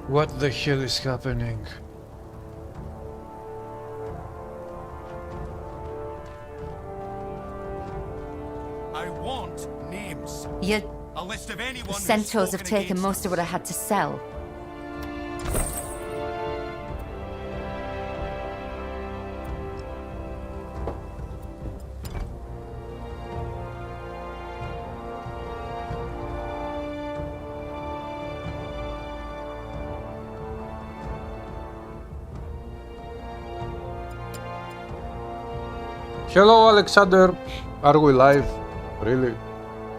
What the hell is happening? I want names. Your A list of anyone who's centaurs have spoken taken against most of what I had to sell. Hello, Alexander. Are we live? Really?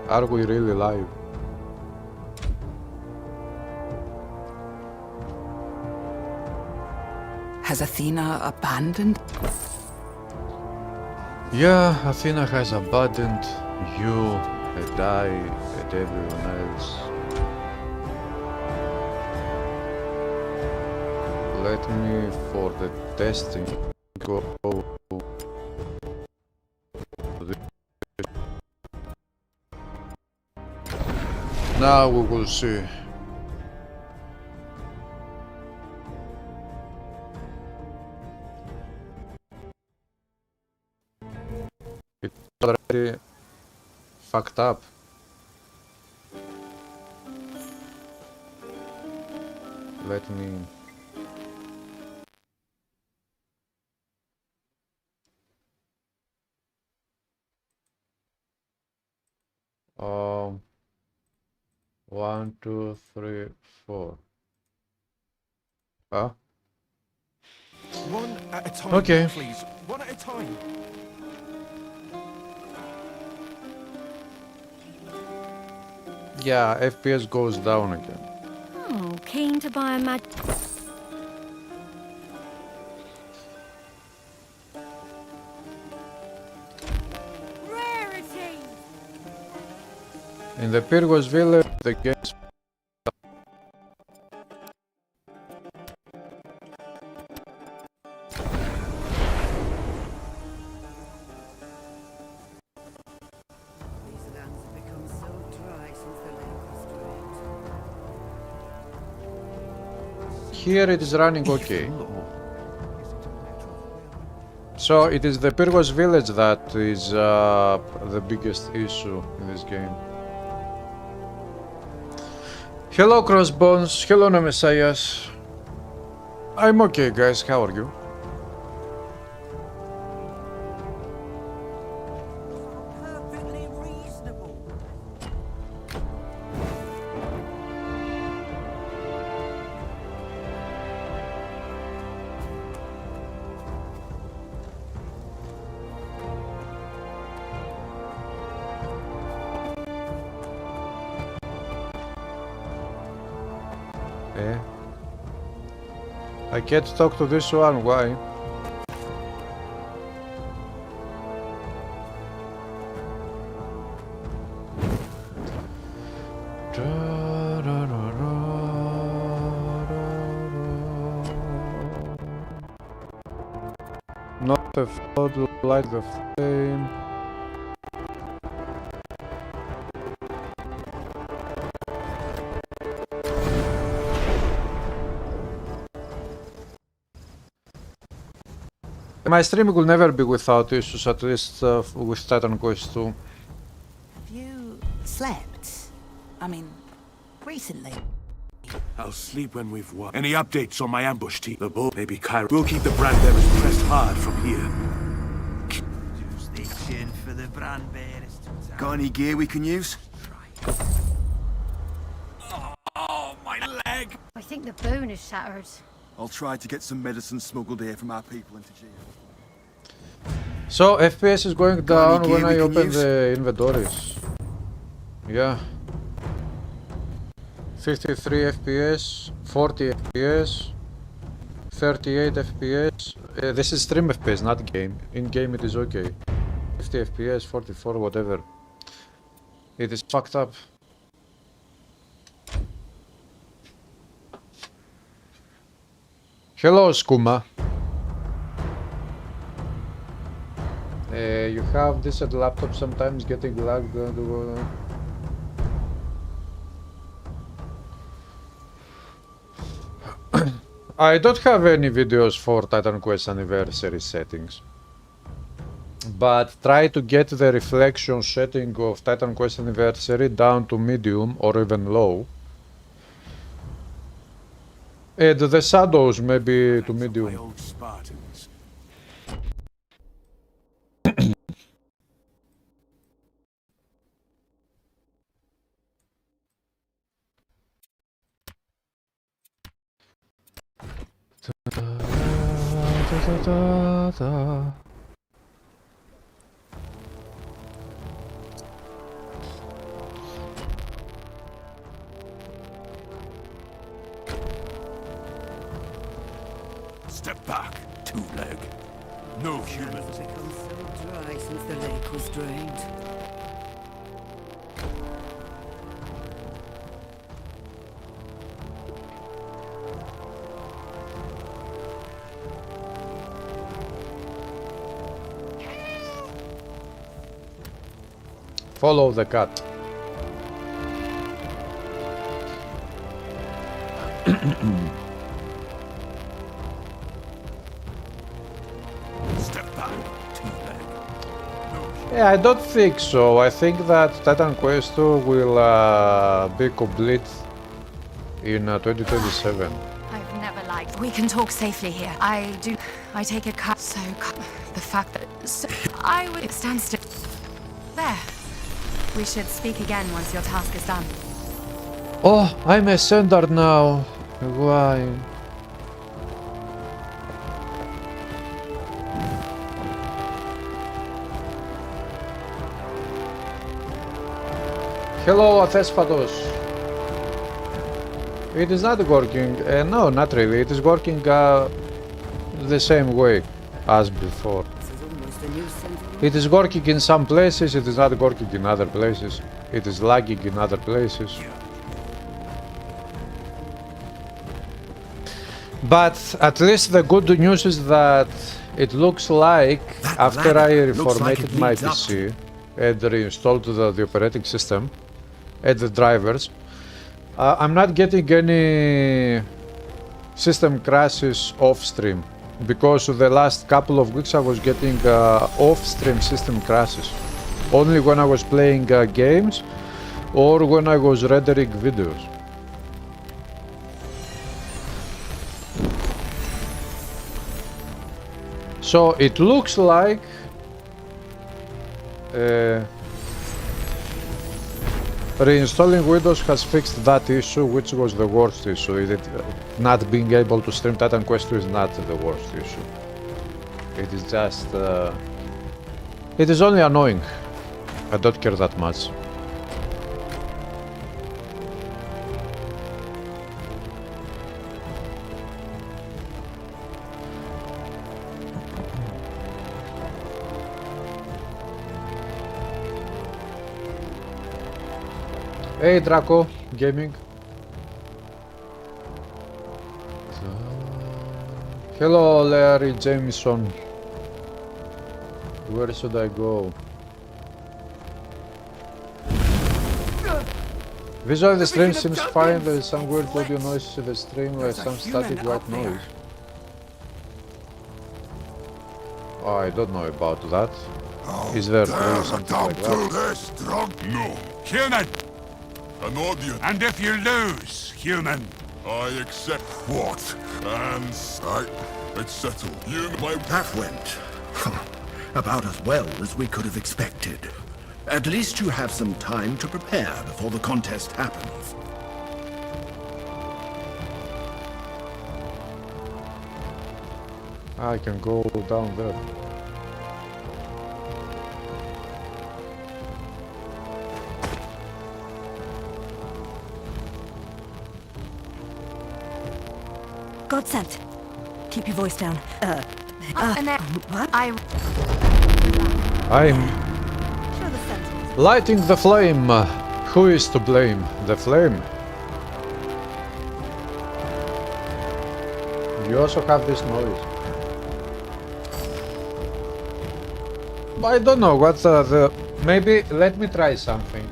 Are we really live? Has Athena abandoned? Yeah, Athena has abandoned you and I and everyone else. Let me, for the testing, go. Now we will see. It's already fucked up. Let me... One, two, three, four. Huh? One at a time, Okay. please. One at a time. Yeah, FPS goes down again. Oh, keen to buy a mag... Rarity! In the Pyrgos village, the games... These lands have become so dry since the lake was drained. Here it is running okay. So it is the Pyrgos village that is the biggest issue in this game. Hello Crossbones, hello No Messiahs. I'm okay guys, how are you? Perfectly reasonable. I can't talk to this one, why? Not a flood, light the flame. My stream will never be without issues, at least with Titan Quest 2. Have you slept? I mean, recently? I'll sleep when we've won. Any updates on my ambush team? The boat, maybe Cairo. We'll keep the brand bearers pressed hard from here. Stay tuned for the brand bearers. Got any gear we can use? Oh, my leg! I think the bone is shattered. I'll try to get some medicine smuggled here from our people into Geo. So FPS is going Got any down when gear we I can open use? the inventories. Yeah. 53 FPS, 40 FPS, 38 FPS. This is stream FPS, not game. In game it is okay. 50 FPS, 44, whatever. It is fucked up. Hello, Skuma. You have this at laptop sometimes getting lagged. I don't have any videos for Titan Quest anniversary settings. But try to get the reflection setting of Titan Quest anniversary down to medium or even low. And the shadows maybe to My medium. old Spartans. Step back, two-leg. No human. It's become so dry since the lake was drained. Follow the cat. Step back, two-leg. Yeah, I don't think so. I think that Titan Quest 2 will be complete in 2027. I've never liked. We can talk safely here. I take it so the fact that I would stand still. There. We should speak again once your task is done. Oh, I'm a sender now. Why? Hello, Athespatos. It is not working. No, not really. It is working the same way as before. This is almost a new sentinel. It is working in some places, it is not working in other places. It is lagging in other places. But at least the good news is that it looks like after I reformatted my PC and reinstalled the operating system and the drivers, I'm not getting any system crashes off stream. Because the last couple of weeks I was getting off-stream system crashes. Only when I was playing games or when I was rendering videos. So it looks like reinstalling Windows has fixed that issue, which was the worst issue. Not being able to stream Titan Quest 2 is not the worst issue. It is just... it is only annoying. I don't care that much. Hey Draco Gaming. Hello Larry Jameson. Where should I go? Visually the stream seems fine, there is some weird audio noise in the stream, like some static white noise. Oh, I don't know about that. Is there really something like that? No. Human! An audience. And if you lose, human? I accept what? And it's settled. You my That went about as well as we could have expected. At least you have some time to prepare before the contest happens. I can go down there. God sent. Keep your voice down. What? I'm Show the sentinels. lighting the flame. Who is to blame? The flame? You also have this noise. I don't know what the... Maybe let me try something.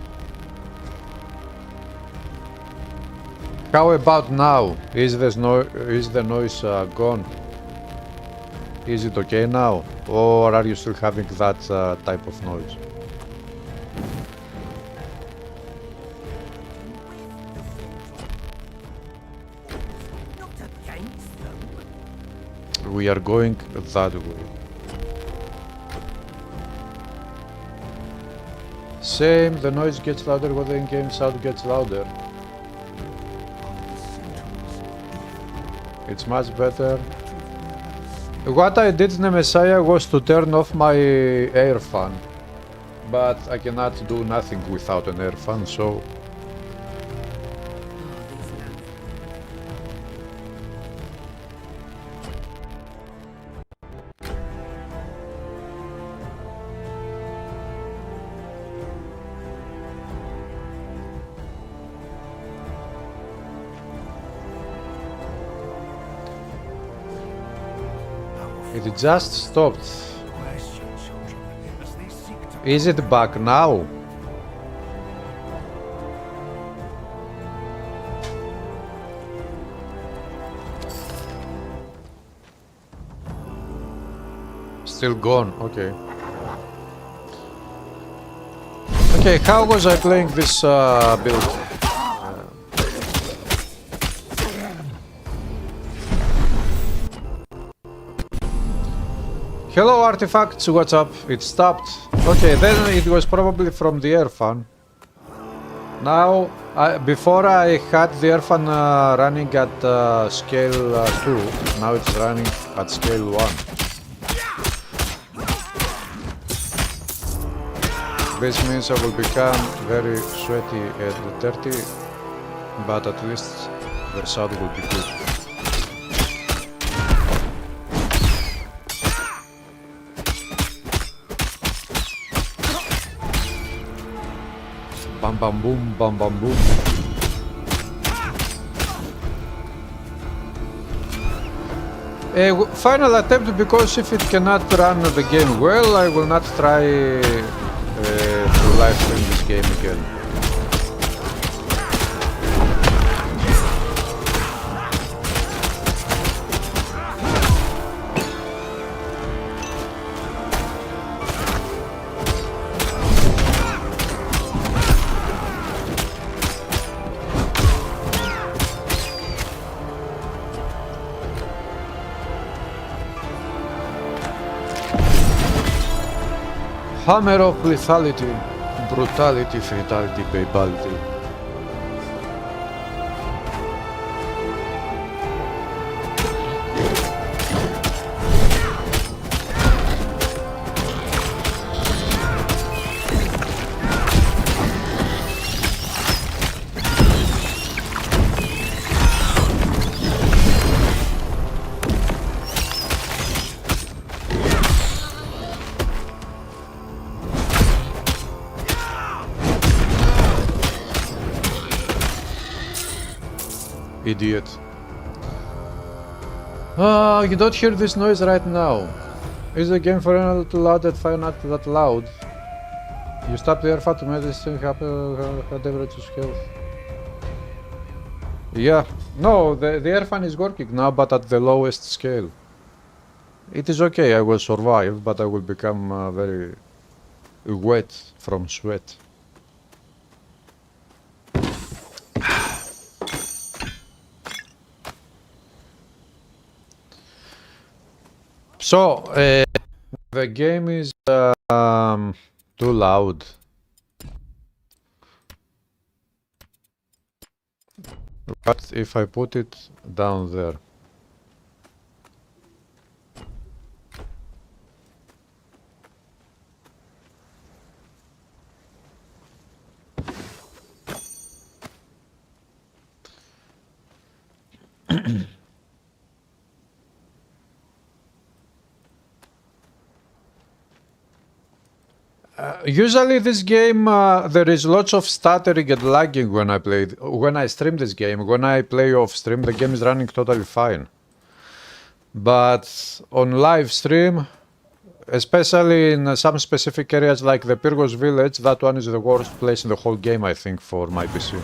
How about now? Is the noise gone? Is it okay now? Or are you still having that type of noise? We are going that way. Same, the noise gets louder when the in-game sound gets louder. It's much better. What I did in the Messiah was to turn off my air fan. But I cannot do nothing without an air fan, so... It just stopped. Is it back now? Still gone, okay. Okay, how was I playing this build? Hello artifacts, what's up? It stopped. Okay, then it was probably from the air fan. Now, before I had the air fan running at scale 2, now it's running at scale 1. This means I will become very sweaty and dirty, but at least the sound will be good. Bam bam boom, bam bam boom. Final attempt, because if it cannot run the game well, I will not try to live stream this game again. Hammer of lethality, brutality, fatality, babality. Idiot. You don't hear this noise right now. Is the game for a little loud and fire not that loud? You stop the air fan to medicine had average health. Yeah. No, the air fan is working now, but at the lowest scale. It is okay, I will survive, but I will become very wet from sweat. So, the game is too loud. What if I put it down there? Usually this game, there is lots of stuttering and lagging when I stream this game. When I play off stream, the game is running totally fine. But on live stream, especially in some specific areas like the Pyrgos village, that one is the worst place in the whole game, I think, for my PC.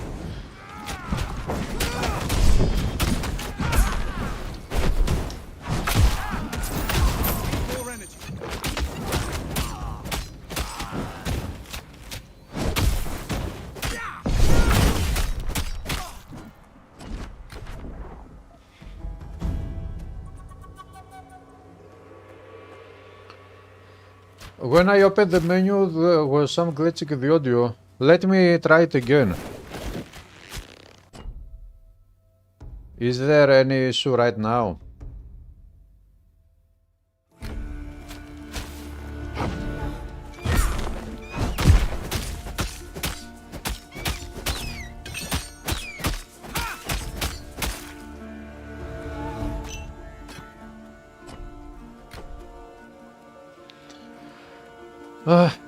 When I opened the menu, there was some glitching in the audio. Let me try it again. Is there any issue right now?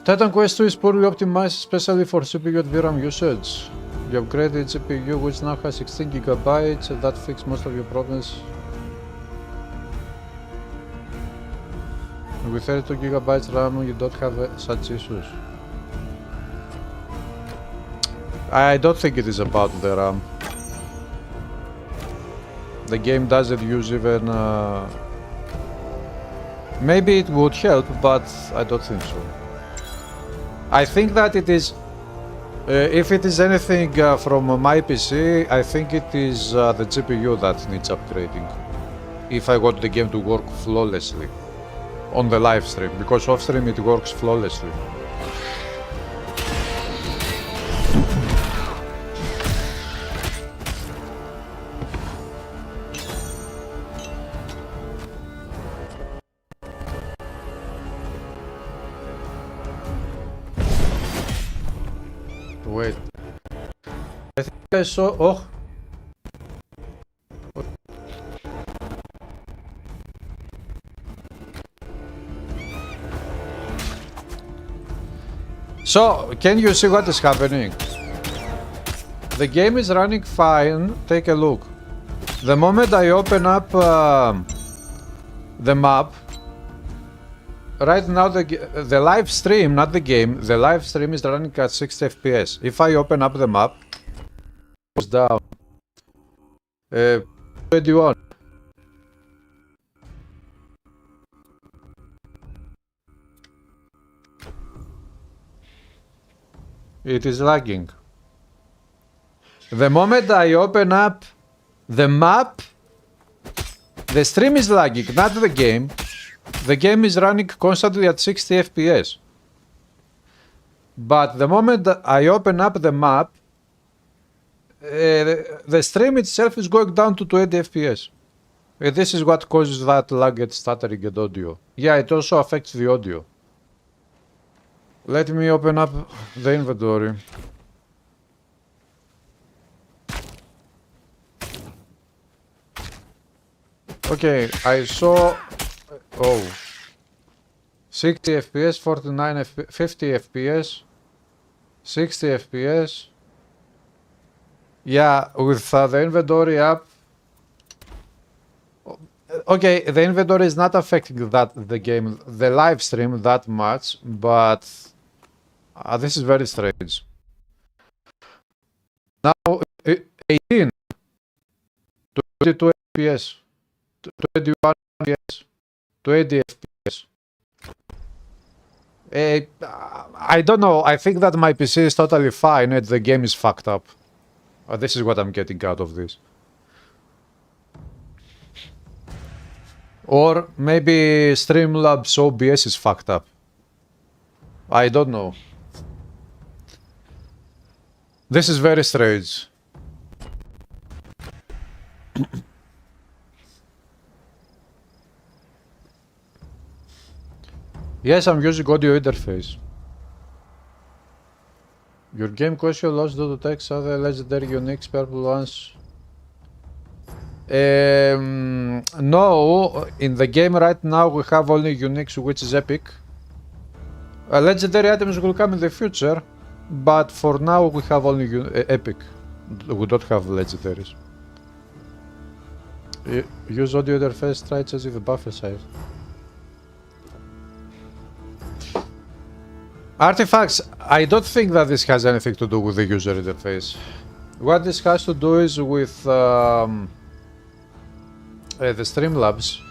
Titan Quest 2 is poorly optimized, especially for CPU and VRAM usage. You upgraded CPU, which now has 16 GB, and that fixed most of your problems. With 32 GB RAM, you don't have such issues. I don't think it is about the RAM. The game doesn't use even... Maybe it would help, but I don't think so. I think that it is... if it is anything from my PC, I think it is the GPU that needs upgrading. If I want the game to work flawlessly on the live stream, because off stream it works flawlessly. Wait. I think I saw... Oh! So, can you see what is happening? The game is running fine. Take a look. The moment I open up the map, right now the live stream, not the game, the live stream is running at 60 FPS. If I open up the map, it goes down. 21. It is lagging. The moment I open up the map, the stream is lagging, not the game. The game is running constantly at 60 FPS. But the moment I open up the map, the stream itself is going down to 20 FPS. This is what causes that lag and stuttering and audio. Yeah, it also affects the audio. Let me open up the inventory. Okay, I saw... Oh. 60 FPS, 49 FPS, 50 FPS, 60 FPS. Yeah, with the inventory up. Okay, the inventory is not affecting the game, the live stream that much, but this is very strange. Now 18 to 22 FPS, 21 FPS, 20 FPS. I don't know. I think that my PC is totally fine and the game is fucked up. This is what I'm getting out of this. Or maybe Streamlabs OBS is fucked up. I don't know. This is very strange. Yes, I'm using audio interface. Your game question lost due to text other legendary unique purple ones. No, in the game right now we have only uniques, which is epic. Legendary items will come in the future, but for now we have only epic. We don't have legendaries. Use audio interface, try changing the buffer size. Artifacts, I don't think that this has anything to do with the user interface. What this has to do is with the Streamlabs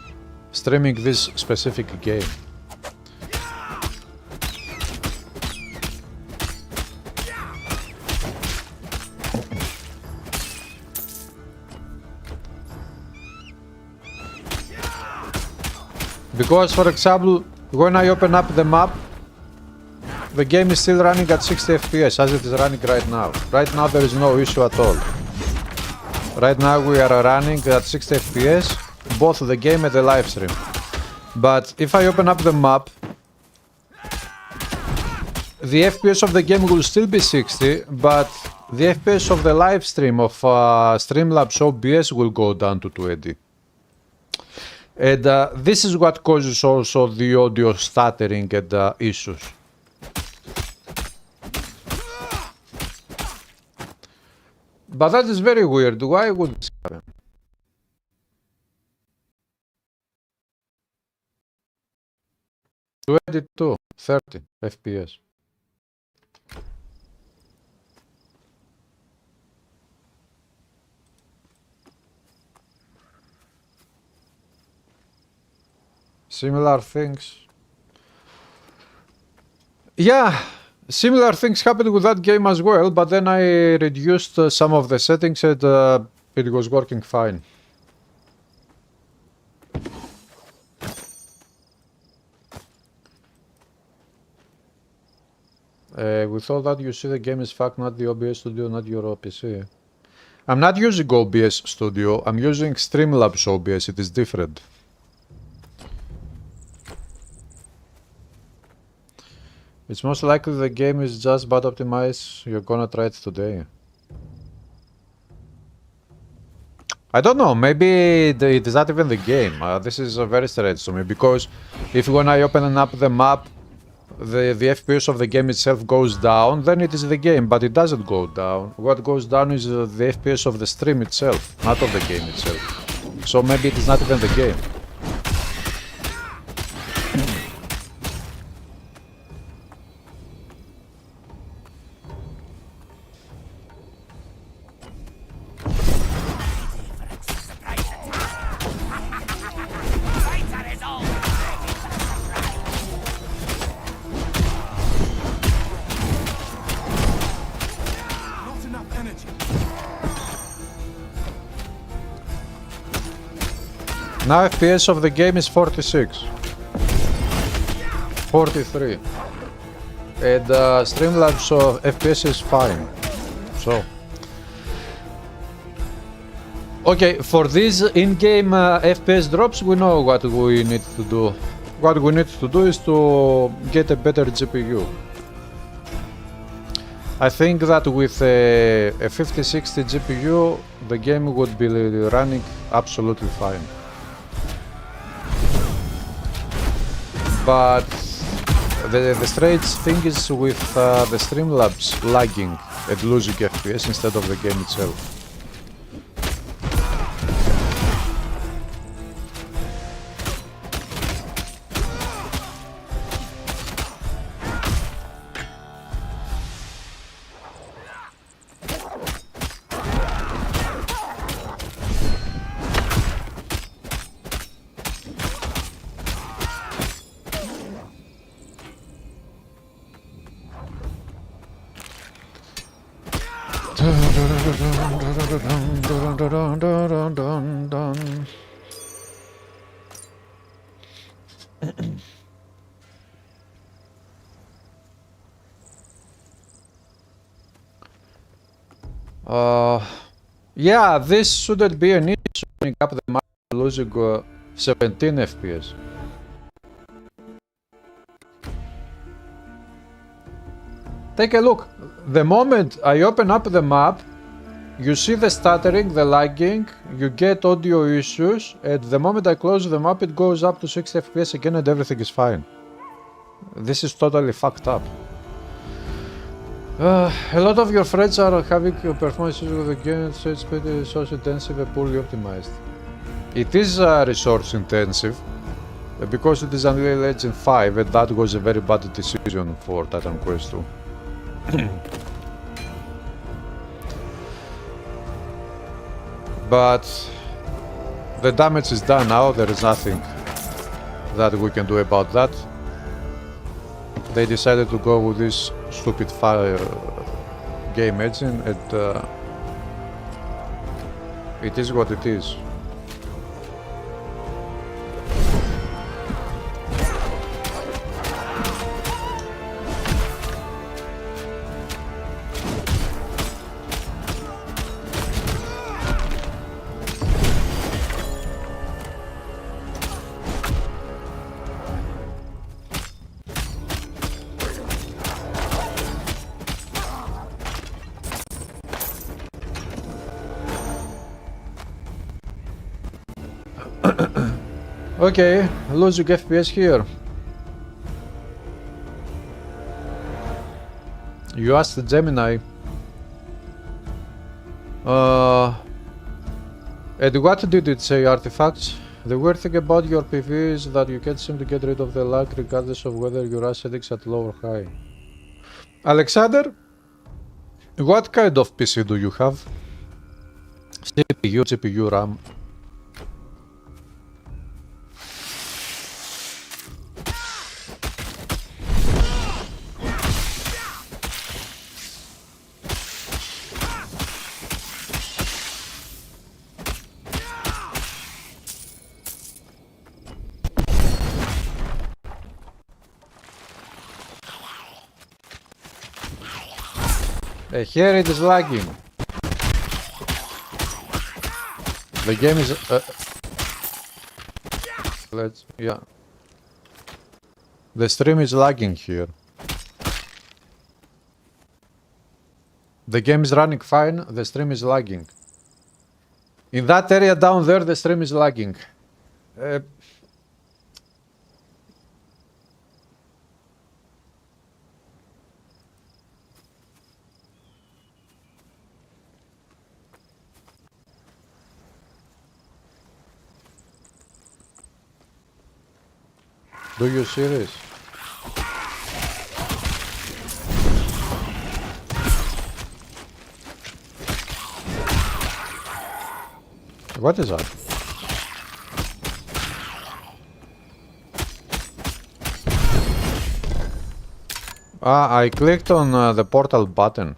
streaming this specific game. Because, for example, when I open up the map, the game is still running at 60 FPS as it is running right now. Right now there is no issue at all. Right now we are running at 60 FPS, both the game and the live stream. But if I open up the map, the FPS of the game will still be 60, but the FPS of the live stream of Streamlabs OBS will go down to 20. And this is what causes also the audio stuttering and issues. But that is very weird. Why would this happen? To edit to 30 FPS. Similar things. Yeah, similar things happened with that game as well, but then I reduced some of the settings and it was working fine. With all that, you see the game is fucked, not the OBS Studio, not your PC. I'm not using OBS Studio, I'm using Streamlabs OBS, it is different. It's most likely the game is just bad optimized. You're gonna try it today. I don't know, maybe it is not even the game. This is very strange to me, because if when I open up the map, the FPS of the game itself goes down, then it is the game, but it doesn't go down. What goes down is the FPS of the stream itself, not of the game itself. So maybe it is not even the game. Now FPS of the game is 46, 43, and Streamlabs FPS is fine. So, okay, for these in-game FPS drops, we know what we need to do. What we need to do is to get a better GPU. I think that with a 5060 GPU, the game would be running absolutely fine. But the strange thing is with the Streamlabs lagging and losing FPS instead of the game itself. Yeah, this shouldn't be an issue opening up the map losing 17 FPS. Take a look. The moment I open up the map, you see the stuttering, the lagging, you get audio issues, and the moment I close the map it goes up to 60 FPS again and everything is fine. This is totally fucked up. A lot of your friends are having performance issues with the game, so it's pretty resource intensive and poorly optimized. It is resource intensive because it is Unreal Engine 5 and that was a very bad decision for Titan Quest 2. But the damage is done now, there is nothing that we can do about that. They decided to go with this stupid fire game engine and it is what it is. Okay, losing FPS here. You asked the Gemini. And what did it say, artifacts? The weird thing about your PV is that you can't seem to get rid of the lag regardless of whether your settings at low or high. Alexander, what kind of PC do you have? CPU, GPU, RAM? Here it is lagging. The game is... yeah. The stream is lagging here. The game is running fine, the stream is lagging. In that area down there, the stream is lagging. Do you serious? What is that? Ah, I clicked on the portal button.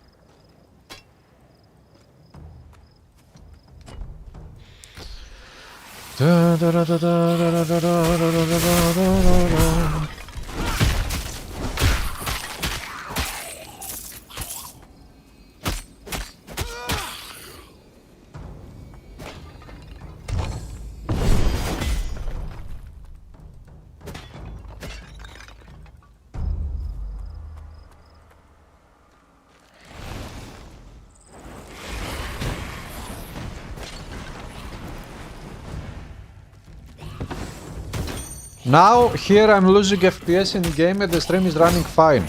Now, here I'm losing FPS in game and the stream is running fine.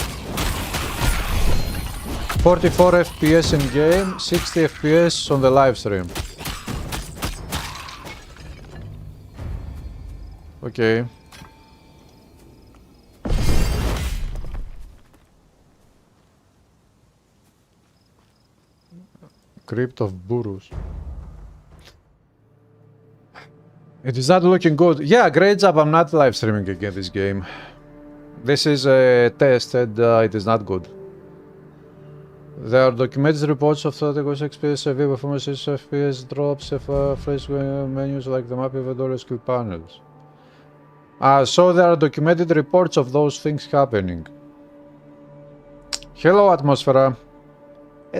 44 FPS in game, 60 FPS on the live stream. Okay. Crypt of Burus. It is not looking good. Yeah, great job. I'm not live streaming again this game. This is a test and it is not good. There are documented reports of 36 FPS, severe performance FPS drops, fresh menus like the map inventory skill panels. So there are documented reports of those things happening. Hello, Atmosphere.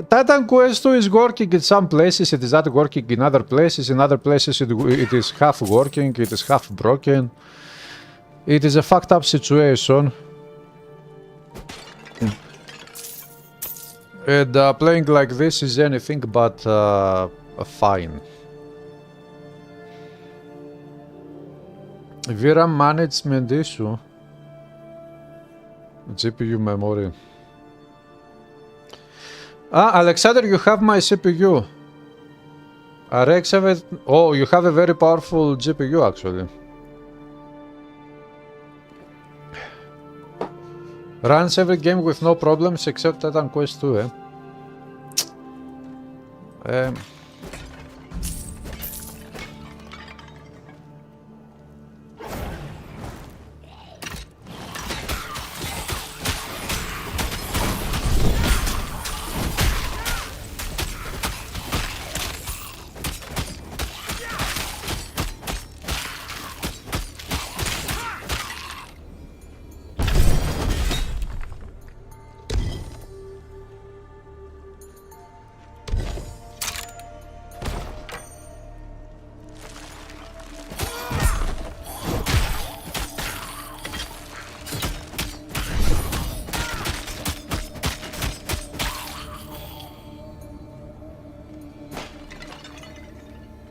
Titan Quest 2 is working in some places, it is not working in other places. In other places it is half working, it is half broken. It is a fucked up situation. And playing like this is anything but fine. VRAM management issue. GPU memory. Alexander, you have my CPU. RX 7. Oh, you have a very powerful GPU actually. Runs every game with no problems except Titan Quest 2, eh?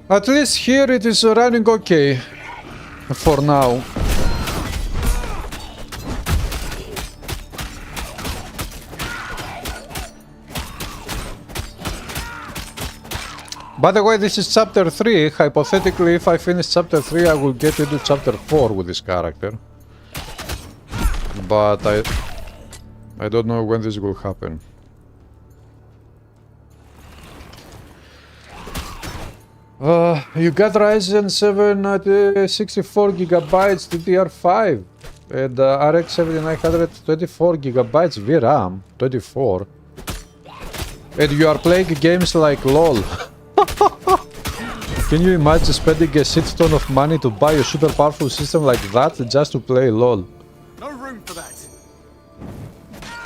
At least here it is running okay. For now. By the way, this is chapter 3. Hypothetically, if I finish chapter 3, I will get into chapter 4 with this character. But I don't know when this will happen. You got Ryzen 7 at 64 gigabytes DDR5 and RX 7900 24 gigabytes VRAM 24, and you are playing games like LOL. Can you imagine spending a shit ton of money to buy a super powerful system like that just to play LOL? No room for that.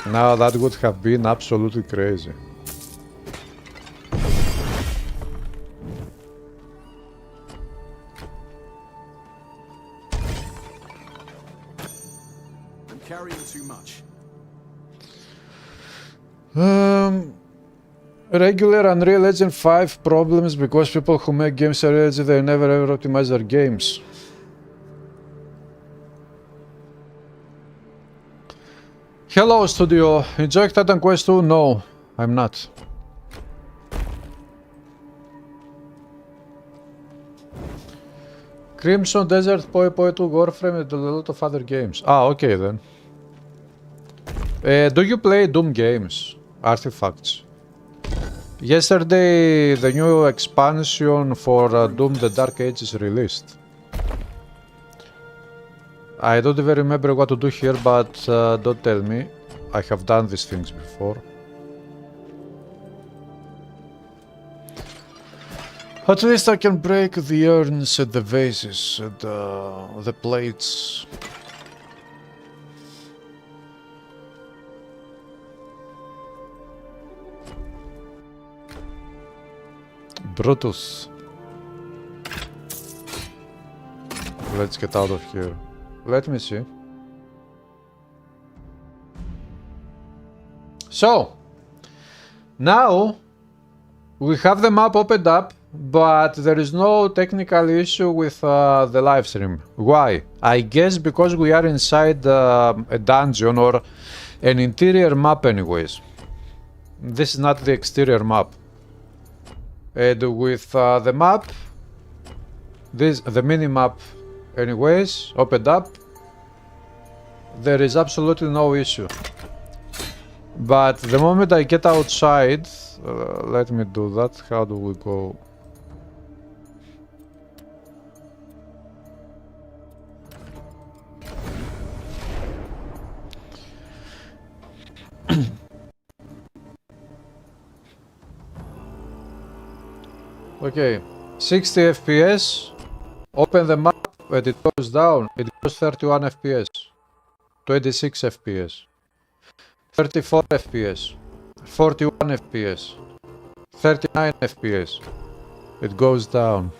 Now that would have been absolutely crazy. I'm carrying too much. Regular Unreal Engine 5 problems because people who make games are lazy, they never ever optimize their games. Hello studio, enjoy Titan Quest 2? No, I'm not. Crimson Desert, Poi Poi 2, Warframe and a lot of other games. Ah, okay then. Do you play Doom games? Artifacts. Yesterday, the new expansion for Doom The Dark Ages released. I don't even remember what to do here, but don't tell me. I have done these things before. At least I can break the urns and the vases and the plates. Brutus. Let's get out of here. Let me see. So, now we have the map opened up, but there is no technical issue with the live stream. Why? I guess because we are inside a dungeon or an interior map anyways. This is not the exterior map. And with the map, the mini-map anyways, opened up, there is absolutely no issue. But the moment I get outside, let me do that. How do we go? Okay, 60 FPS, open the map and it goes down, it goes 31 FPS, 26 FPS, 34 FPS, 41 FPS, 39 FPS, it goes down.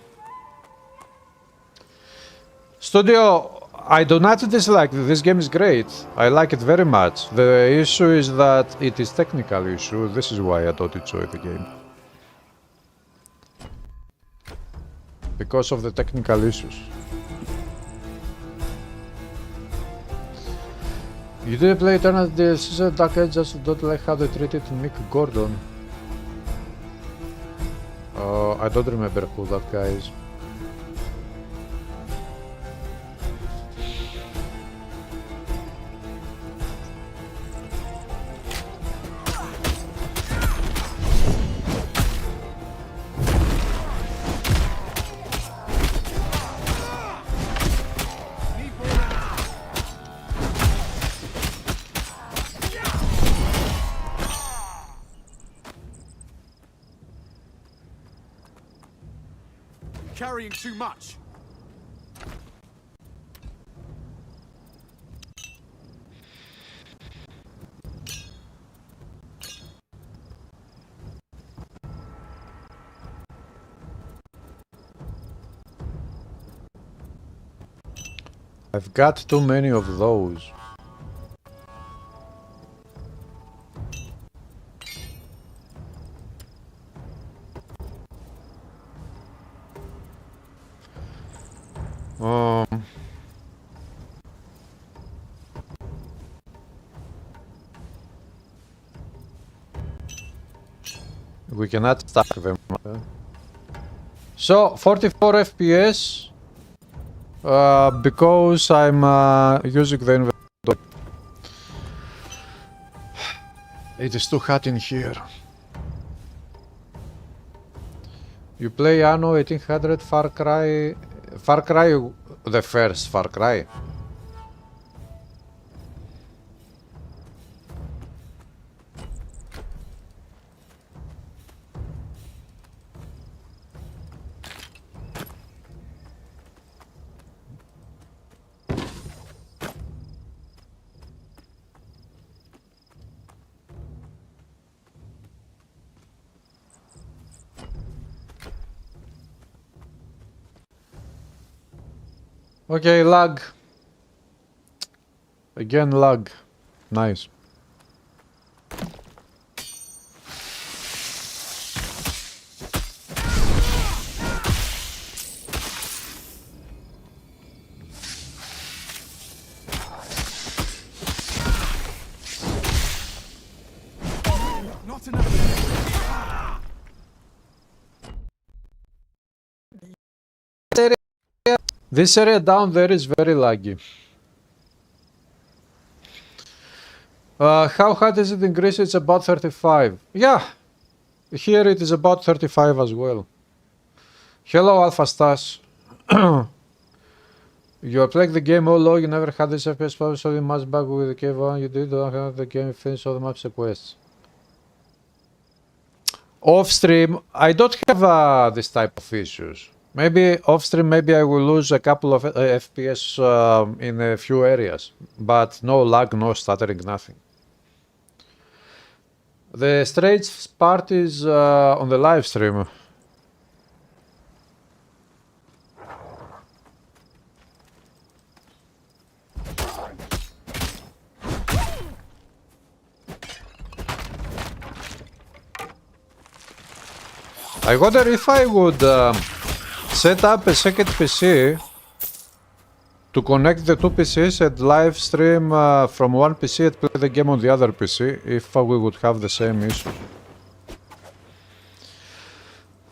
Studio, I do not dislike this game is great, I like it very much. The issue is that it is technical issue, this is why I don't enjoy the game. Because of the technical issues. You didn't play Eternal DLC, Dark Age, just don't like how they treated Mick Gordon. I don't remember who that guy is. Carrying too much. I've got too many of those. We cannot stack them. So 44 FPS because I'm using the inventory. It is too hot in here. You play Anno 1800 Far Cry, the first Far Cry. Okay, lag. Again, lag. Nice. Not enough. This area down there is very laggy. How hot is it in Greece? It's about 35. Yeah, here it is about 35 as well. Hello, Alpha Stas. You are playing the game all low, you never had this FPS power so much back with the cave on. You don't have the game finish all the maps and quests. Off stream, I don't have this type of issues. Maybe off stream, maybe I will lose a couple of FPS in a few areas, but no lag, no stuttering, nothing. The strange part is on the live stream. I wonder if I would set up a second PC to connect the two PCs and live stream from one PC and play the game on the other PC if we would have the same issue.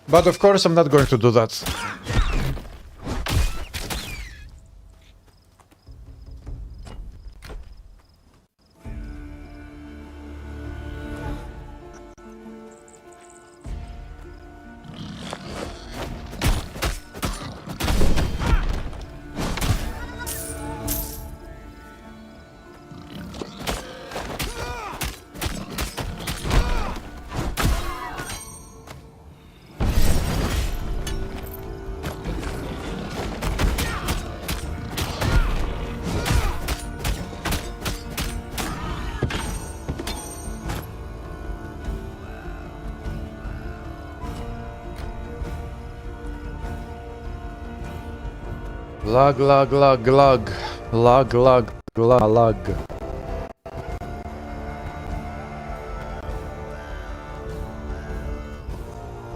But of course I'm not going to do that. Lag, lag, lag, lag. Lag, lag, lag, lag.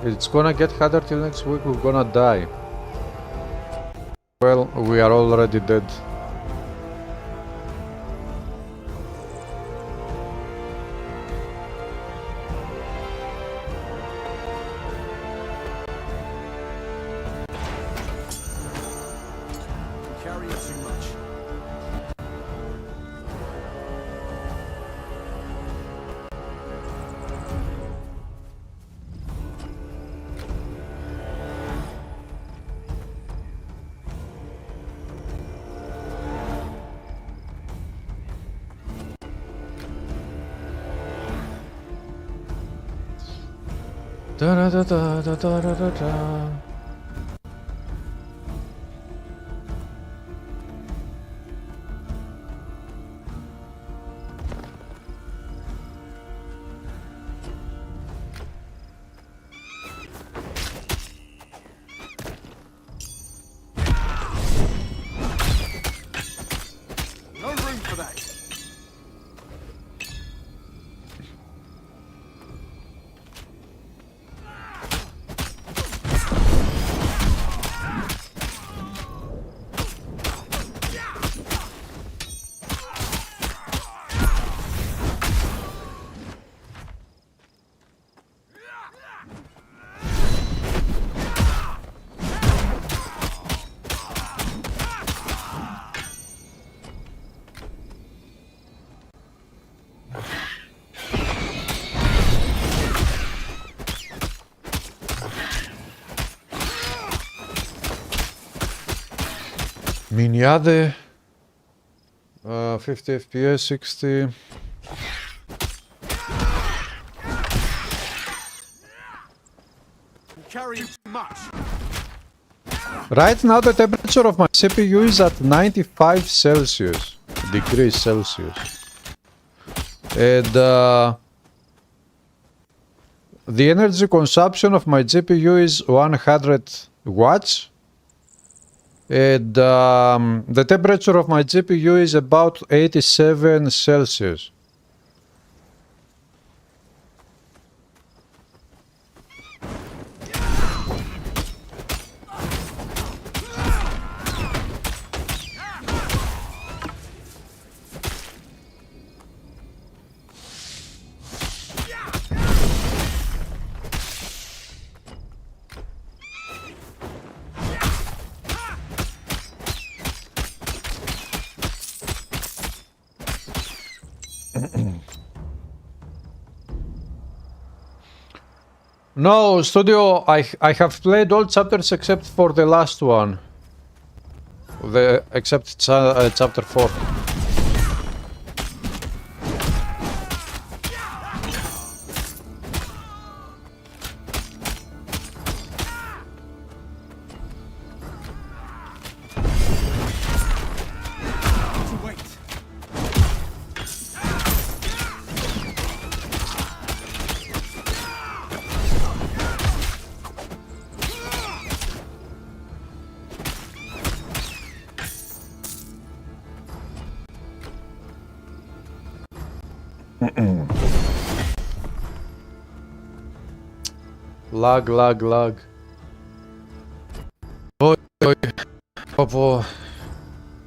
It's gonna get harder till next week, we're gonna die. Well, we are already dead. Carrying too much. Da da da da da da da da da. No room for that. Miniade. 50 FPS, 60. Carry too much. Right now the temperature of my CPU is at 95 Celsius, degrees Celsius. And the energy consumption of my GPU is 100 watts. And the temperature of my GPU is about 87 Celsius. No, Studio, I have played all chapters except for the last one. Except chapter 4. Wait. Lag. Boy.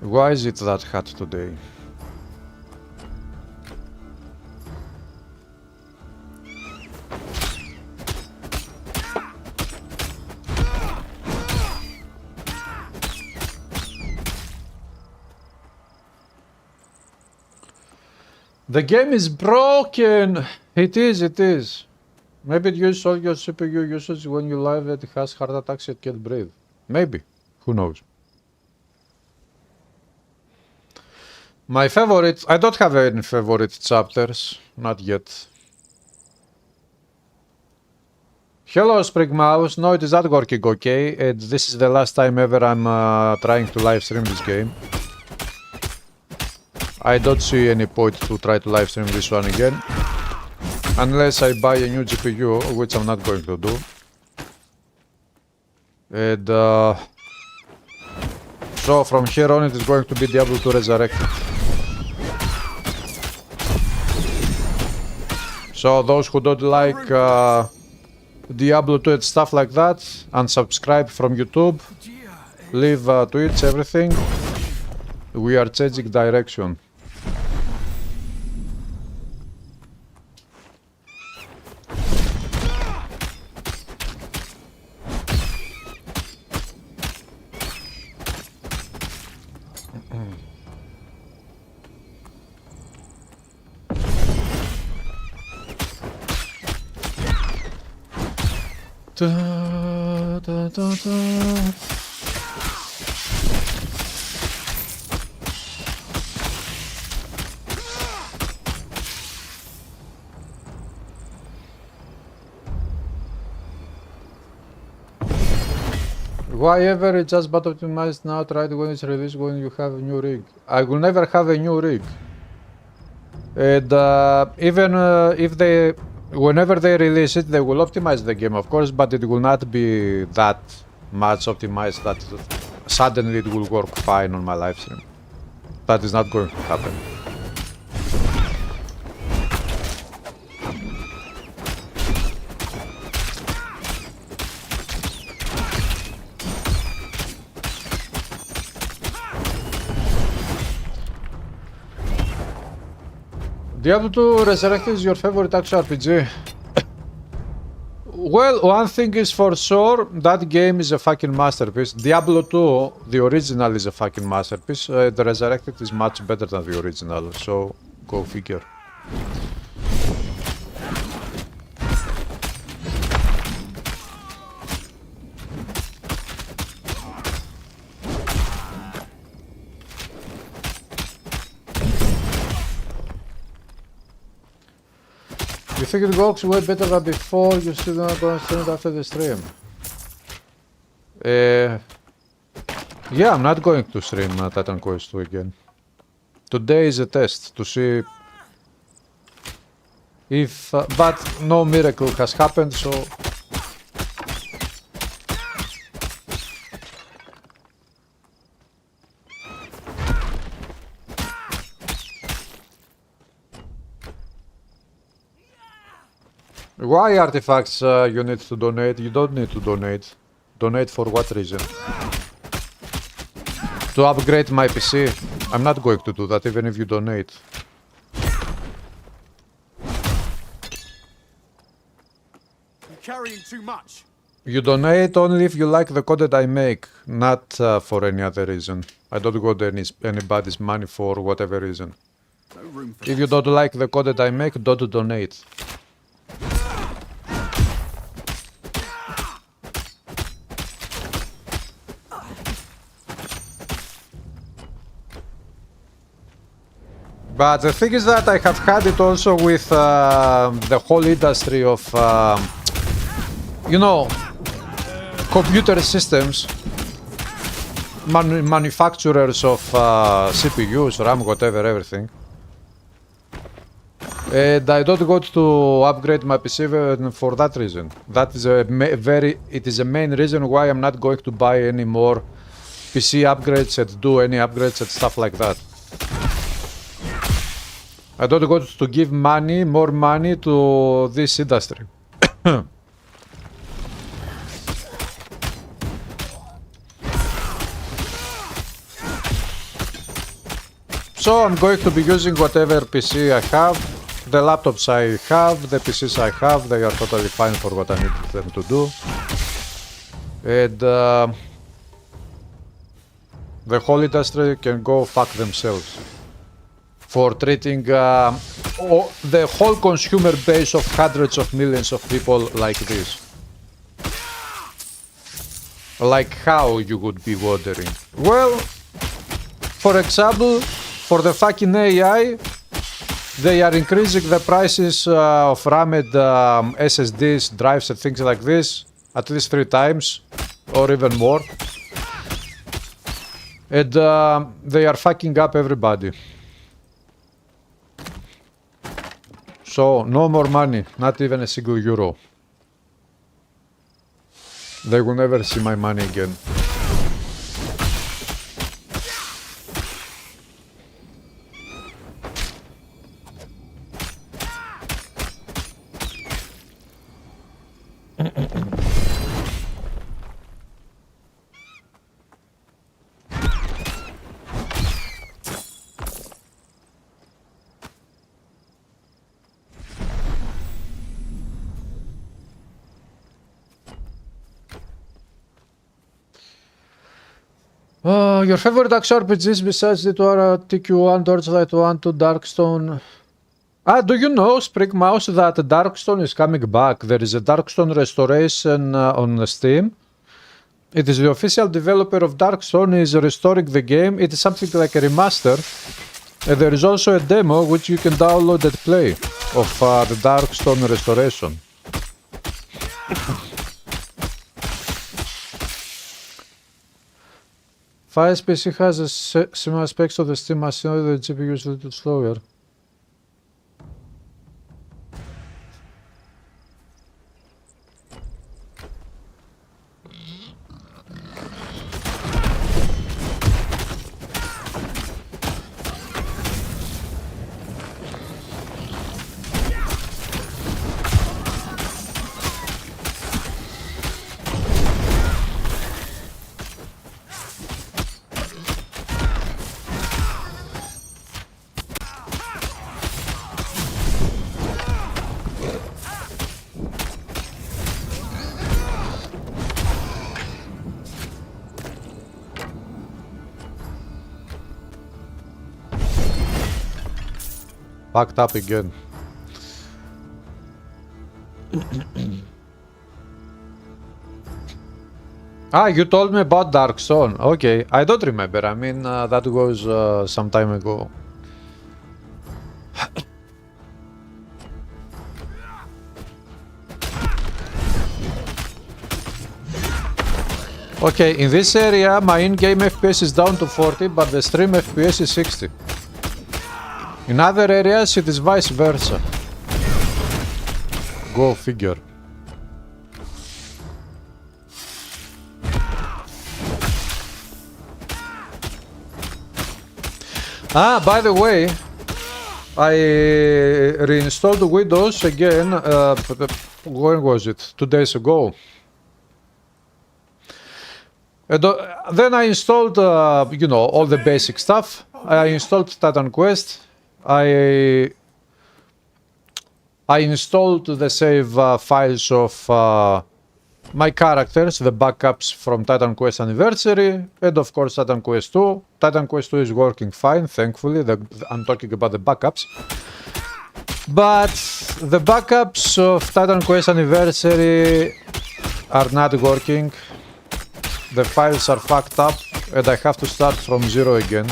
Why is it that hot today? The game is broken! It is. Maybe it uses all your CPU usage when you live it has heart attacks and can't breathe. Maybe. Who knows? My favorite... I don't have any favorite chapters. Not yet. Hello, Spring Mouse. No, it is not working okay. And this is the last time ever I'm trying to live stream this game. I don't see any point to try to live stream this one again. Unless I buy a new GPU, which I'm not going to do. And so from here on it is going to be Diablo 2 Resurrected. So those who don't like Diablo 2 and stuff like that, unsubscribe from YouTube, leave Twitch, everything. We are changing direction. Why ever it's just but optimized now, try when it's released when you have a new rig. I will never have a new rig. And even if they, whenever they release it, they will optimize the game, of course, but it will not be that much optimized that suddenly it will work fine on my live stream. That is not going to happen. Diablo 2 Resurrected is your favorite action RPG? Well, one thing is for sure, that game is a fucking masterpiece. Diablo 2, the original, is a fucking masterpiece. The Resurrected is much better than the original, so go figure. You think it works way better than before? You still not gonna stream it after the stream? Yeah, I'm not going to stream Titan Quest 2 again. Today is a test to see if... but no miracle has happened, so... Why artifacts you need to donate? You don't need to donate. Donate for what reason? To upgrade my PC? I'm not going to do that even if you donate. You're carrying too much. You donate only if you like the content I make, not for any other reason. I don't want anybody's money for whatever reason. No room for If you don't like the content I make, don't donate. But the thing is that I have had it also with the whole industry of, you know, computer systems, manufacturers of CPUs, RAM, whatever, everything. And I don't go to upgrade my PC for that reason. That is it is a main reason why I'm not going to buy any more PC upgrades and do any upgrades and stuff like that. I don't want to give more money to this industry. So I'm going to be using whatever PC I have, the laptops I have, the PCs I have, they are totally fine for what I need them to do. And the whole industry can go fuck themselves for treating the whole consumer base of hundreds of millions of people like this. Like how, you would be wondering? Well, for example, for the fucking AI, they are increasing the prices of RAM and SSDs, drives and things like this at least 3 times or even more. And they are fucking up everybody. So, no more money, not even a single euro. They will never see my money again. Your favorite action RPGs besides the TQ1, Torchlight 1 to Darkstone? Do you know, Spring Mouse, that Darkstone is coming back? There is a Darkstone restoration on Steam. It is the official developer of Darkstone is restoring the game. It is something like a remaster. And there is also a demo which you can download and play of the Darkstone restoration. Fire's PC has a similar specs to the Steam machine, the GPU is a little slower. Fucked up again. You told me about Darkstone. Okay, I don't remember. I mean, that was some time ago. Okay, in this area my in-game FPS is down to 40, but the stream FPS is 60. In other areas it is vice versa. Go figure. Ah, by the way, I reinstalled Windows again, when was it? 2 days ago. And then I installed, you know, all the basic stuff. I installed Titan Quest. I installed the save files of my characters, the backups from Titan Quest Anniversary, and of course Titan Quest 2. Titan Quest 2 is working fine, thankfully. I'm talking about the backups. But the backups of Titan Quest Anniversary are not working. The files are fucked up and I have to start from zero again.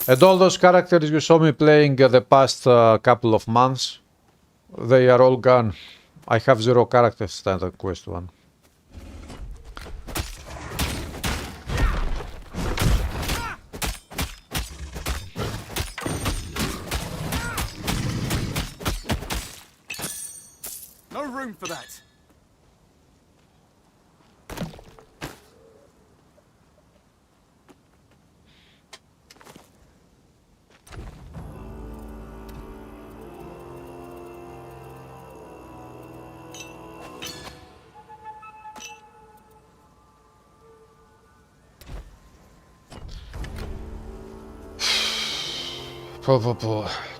And all those characters you saw me playing the past couple of months, they are all gone. I have 0 characters in Titan Quest 1. No room for that.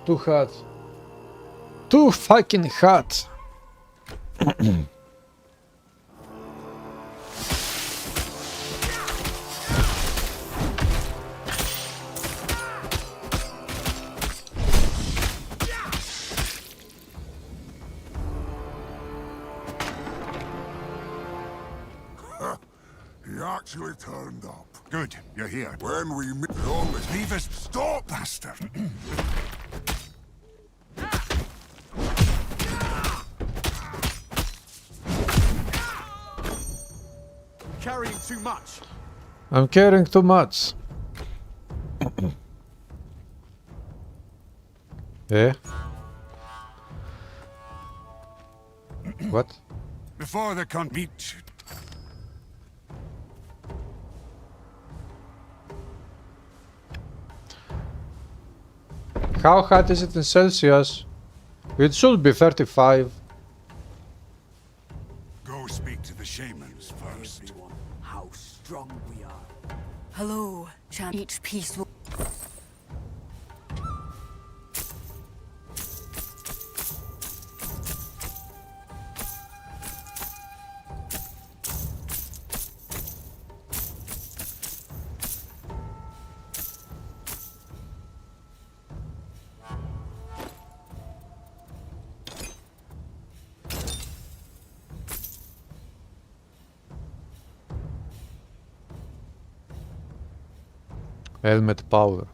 Too hot. Too fucking hot. He actually turned up. Good, you're here. When we meet, always Leave us. Stop, bastard. Carrying too much. I'm carrying too much. Yeah? What? Before the con meet. How hot is it in Celsius? It should be 35. Go speak to the shamans first. How strong we are. Hello, champ. Each piece will... Helmet power.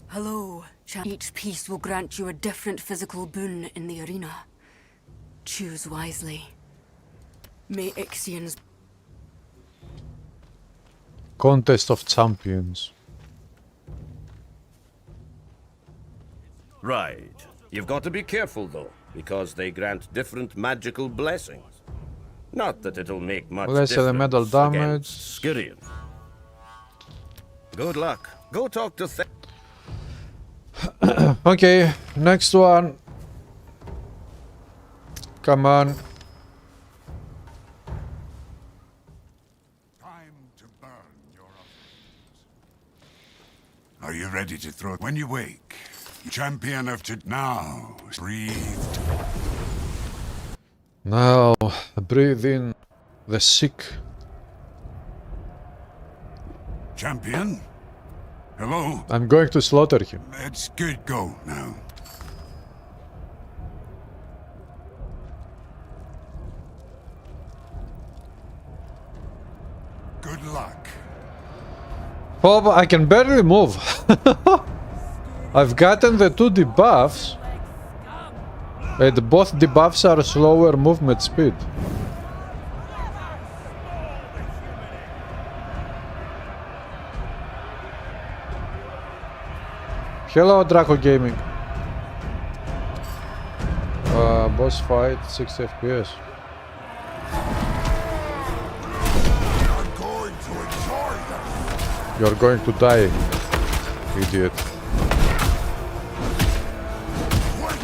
Hello, champ. Each piece will grant you a different physical boon in the arena. Choose wisely. May Ixians... Contest of Champions. Right. You've got to be careful, though, because they grant different magical blessings. Not that it'll make much Less difference elemental damage. against Skyrian. Good luck. Go talk to Okay, next one. Come on. Time to burn your offerings. Are you ready to throw? When you wake, champion of now, breathed. Now, breathe in the sick. Champion? Hello? I'm going to slaughter him. It's good. Go now. Good luck. Oh, I can barely move. I've gotten the 2 debuffs. And both debuffs are slower movement speed. Hello, Draco Gaming. Boss fight, 60 FPS. I'm going to enjoy this. You're going to die, idiot. Wait!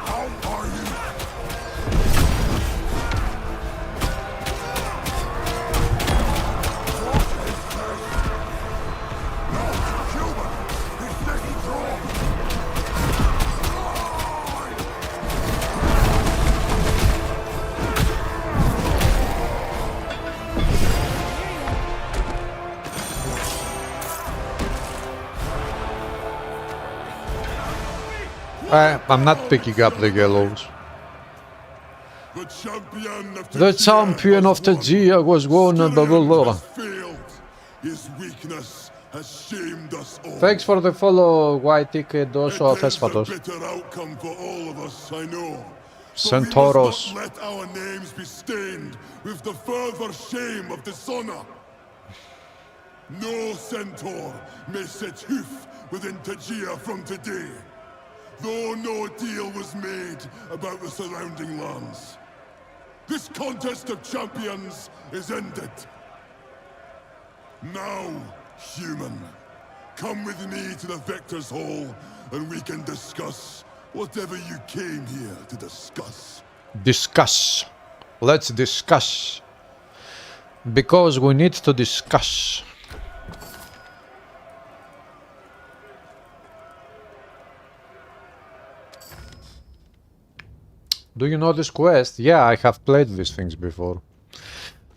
How are you? No, human! He's taking wrong! I'm not picking up the yellows. The champion of The champion of Tajia was won, blah blah blah. failed. His weakness has shamed us all. Thanks for the follow, White Ticket, also It is a Thespatos. bitter outcome for all of us, I know. Centauros. But we must not let our names be stained with the further shame of dishonor. No centaur may set hoof within Tajia from today, though no deal was made about the surrounding lands. This contest of champions is ended. Now, human, come with me to the Vector's Hall, and we can discuss whatever you came here to discuss. Discuss. Let's discuss. Because we need to discuss. Do you know this quest? Yeah, I have played these things before.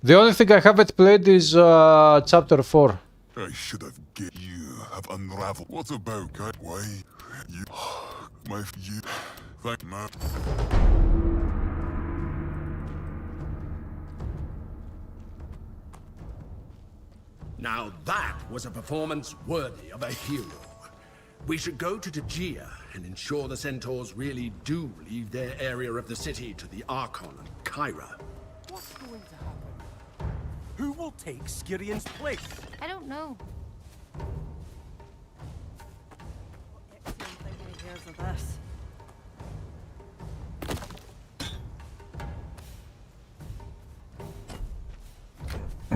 The only thing I haven't played is chapter 4. I should have you have unraveled. What about God? Why? You you thank man. Now that was a performance worthy of a hero. We should go to Tajia and ensure the centaurs really do leave their area of the city to the Archon and Kyra. What's going to happen? Who will take Skyrion's place? I don't know. Here's of this. I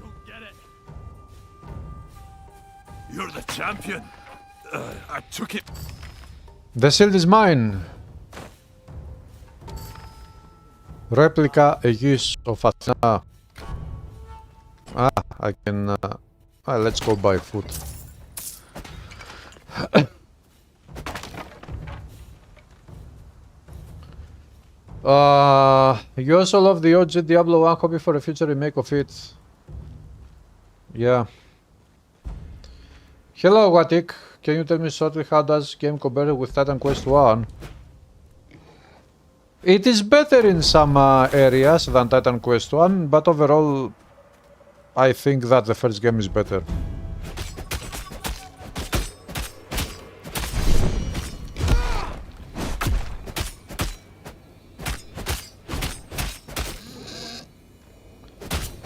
don't get it. You're the champion. I took it. The shield is mine. Replica use of Athena. I can. Let's go buy food. You also love the OG Diablo 1 copy for a future remake of it. Yeah. Hello, Watik. Can you tell me shortly how does this game compare with Titan Quest 1? It is better in some areas than Titan Quest 1, but overall I think that the first game is better.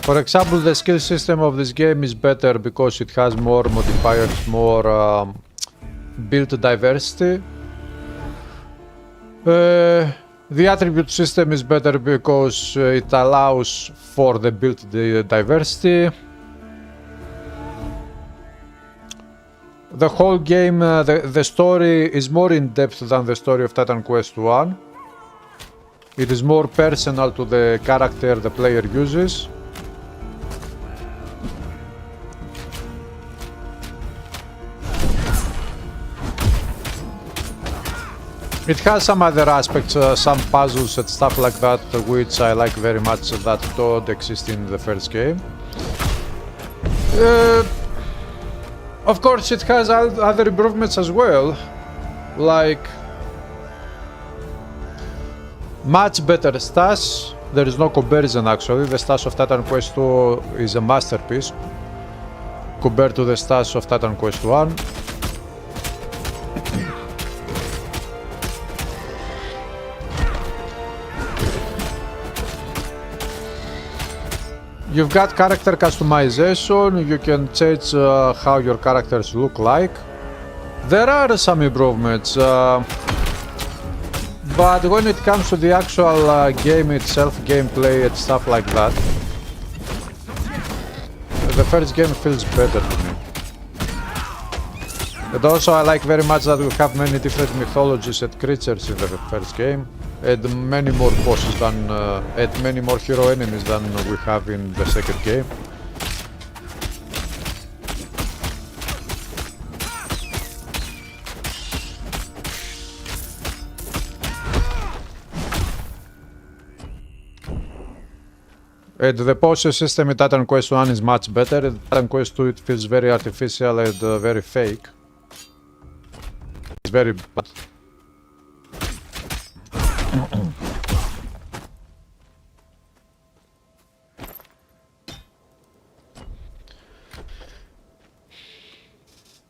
For example, the skill system of this game is better because it has more modifiers, more build diversity. The attribute system is better because it allows for the build diversity. The whole game, the story is more in depth than the story of Titan Quest 1. It is more personal to the character the player uses. It has some other aspects, some puzzles and stuff like that, which I like very much that don't exist in the first game. Of course, it has other improvements as well, like much better stats, There is no comparison actually. The stats of Titan Quest 2 is a masterpiece compared to the stats of Titan Quest 1. You've got character customization, you can change how your characters look like. There are some improvements, but when it comes to the actual game itself, gameplay and stuff like that, the first game feels better to me. And also I like very much that we have many different mythologies and creatures in the first game, and many more bosses than and many more hero enemies than we have in the second game. And the potion system in Titan Quest 1 is much better. In Titan Quest 2 it feels very artificial and very fake. It's very bad.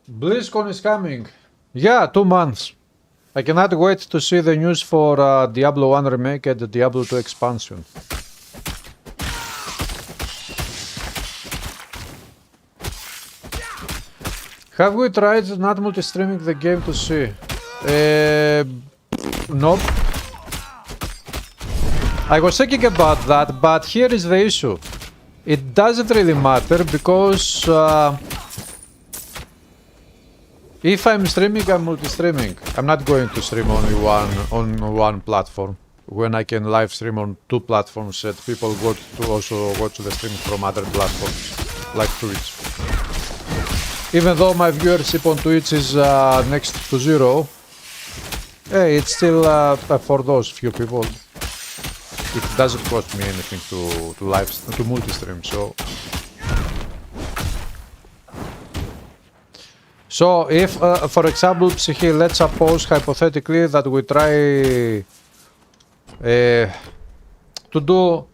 BlizzCon is coming. Yeah, 2 months. I cannot wait to see the news for Diablo 1 Remake and the Diablo 2 expansion. Have we tried not multi-streaming the game to see? Nope. I was thinking about that, but here is the issue. It doesn't really matter because if I'm streaming, I'm multi-streaming. I'm not going to stream only on one platform when I can live stream on 2 platforms and people go to also watch the stream from other platforms like Twitch. Even though my viewership on Twitch is next to 0, hey, it's still for those few people. It doesn't cost me anything to multi-stream, so. So if, for example, Psyche, let's suppose hypothetically that we try to do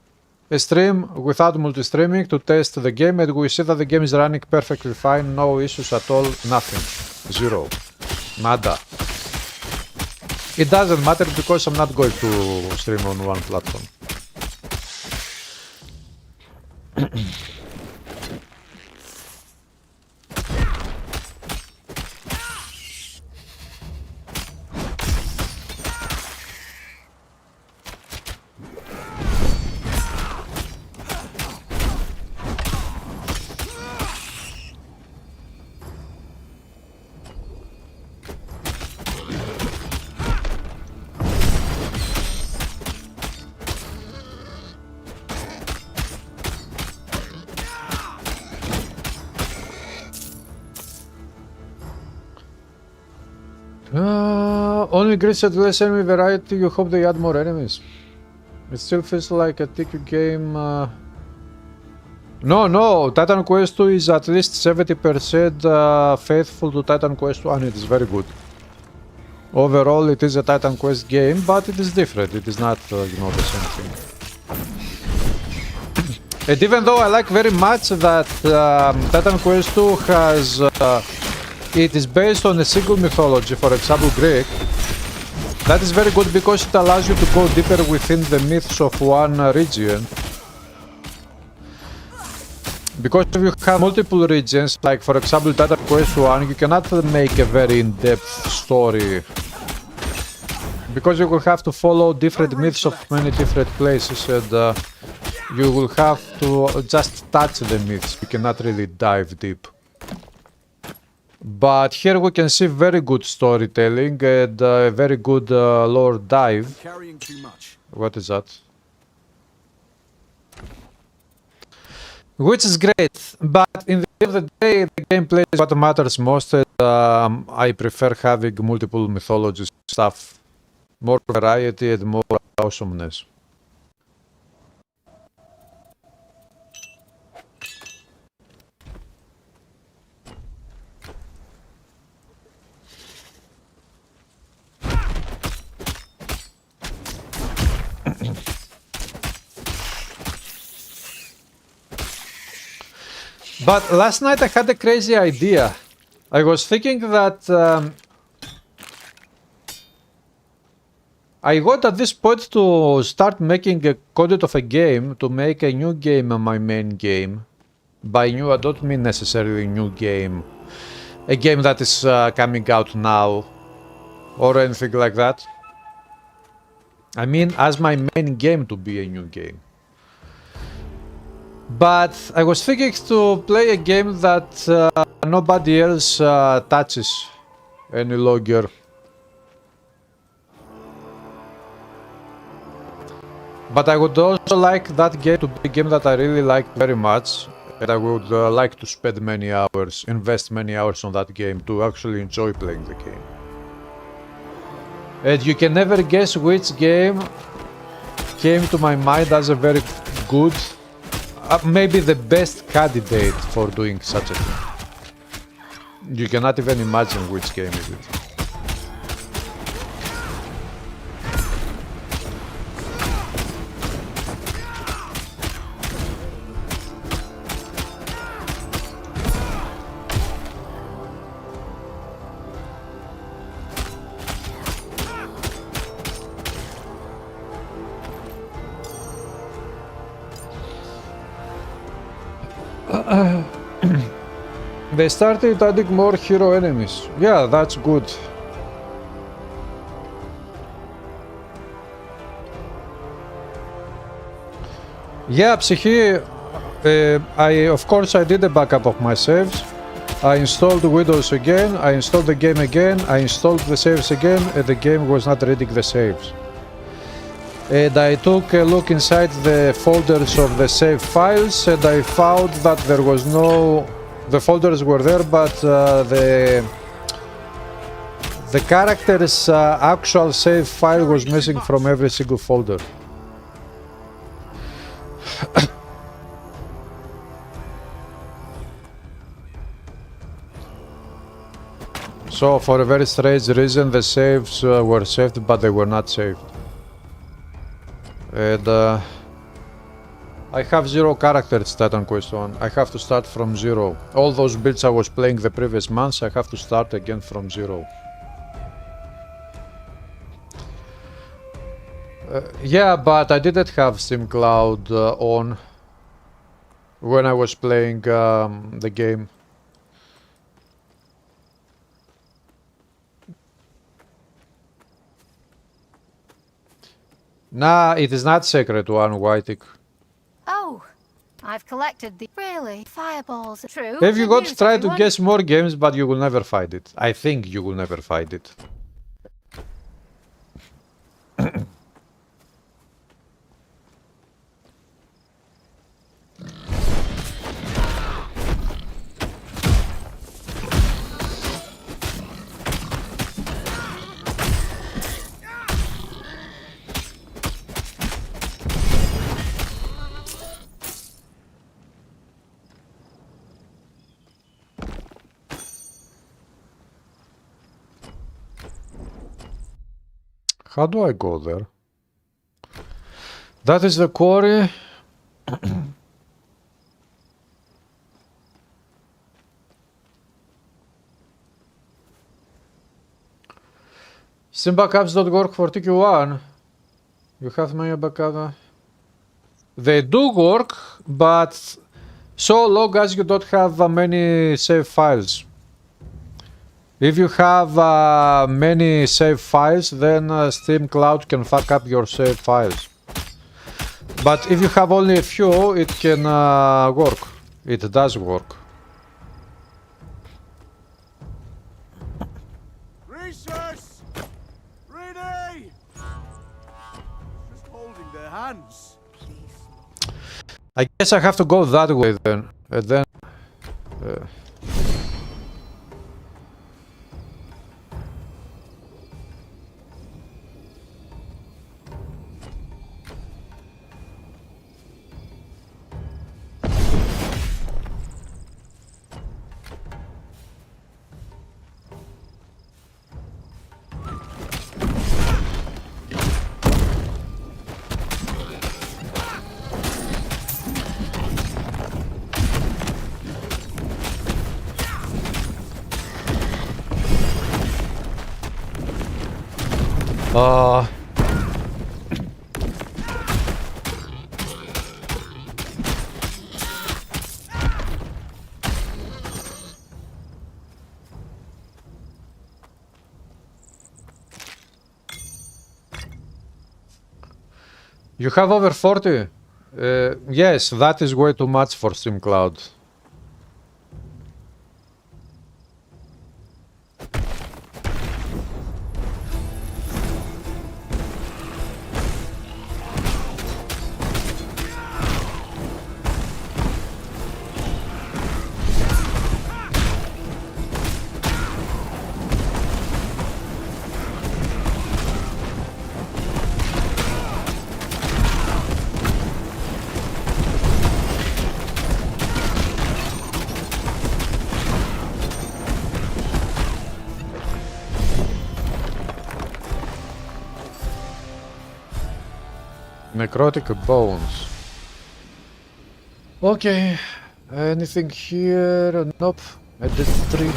a stream without multi-streaming to test the game, and we see that the game is running perfectly fine, no issues at all, nothing, 0, nada. It doesn't matter because I'm not going to stream on one platform. Only grids and less enemy variety, you hope they add more enemies. It still feels like a TQ game. No, Titan Quest 2 is at least 70% faithful to Titan Quest 1, it is very good. Overall it is a Titan Quest game, but it is different, it is not, you know, the same thing. And even though I like very much that Titan Quest 2 has... it is based on a single mythology, for example Greek. That is very good because it allows you to go deeper within the myths of one region. Because if you have multiple regions, like for example Titan Quest 1, you cannot make a very in-depth story. Because you will have to follow different myths of many different places, and you will have to just touch the myths, you cannot really dive deep. But here we can see very good storytelling and very good lore dive. Carrying too much. What is that? Which is great, but in the end of the day, the gameplay is what matters most. And, I prefer having multiple mythologies stuff, more variety and more awesomeness. But last night I had a crazy idea. I was thinking that I got at this point to start making a content of a game, to make a new game my main game. By new, I don't mean necessarily new game. A game that is coming out now, or anything like that. I mean, as my main game to be a new game. But I was thinking to play a game that nobody else touches any longer. But I would also like that game to be a game that I really like very much. And I would like to spend many hours, invest many hours on that game to actually enjoy playing the game. And you can never guess which game came to my mind as a very good, maybe the best candidate for doing such a thing. You cannot even imagine which game is it. They started adding more hero enemies. Yeah, that's good. Yeah, Psyche, of course I did a backup of my saves. I installed Windows again, I installed the game again, I installed the saves again, and the game was not reading the saves. And I took a look inside the folders of the save files, and I found that there was no... The folders were there, but the character's actual save file was missing from every single folder. So for a very strange reason the saves were saved, but they were not saved. And I have 0 characters in Titan Quest 1. I have to start from 0. All those builds I was playing the previous months, I have to start again from 0. Yeah, but I didn't have Steam Cloud on when I was playing the game. Nah, it is not Sacred One, Whitek. Oh, I've collected the... Really? Fireballs. True. Have you Good got news, try to everyone. guess more games, but you will never find it. I think you will never find it. How do I go there? That is the quarry. Steam backups don't work for TQ1. You have my backup. They do work, but so long as you don't have many save files. If you have many save files, then Steam Cloud can fuck up your save files. But if you have only a few, it can work. It does work. Recess! Ready! Just holding their hands. I guess I have to go that way then. And then... You have over 40? Yes, that is way too much for Steam Cloud. Necrotic bones. Okay. Anything here? Nope. I did 3.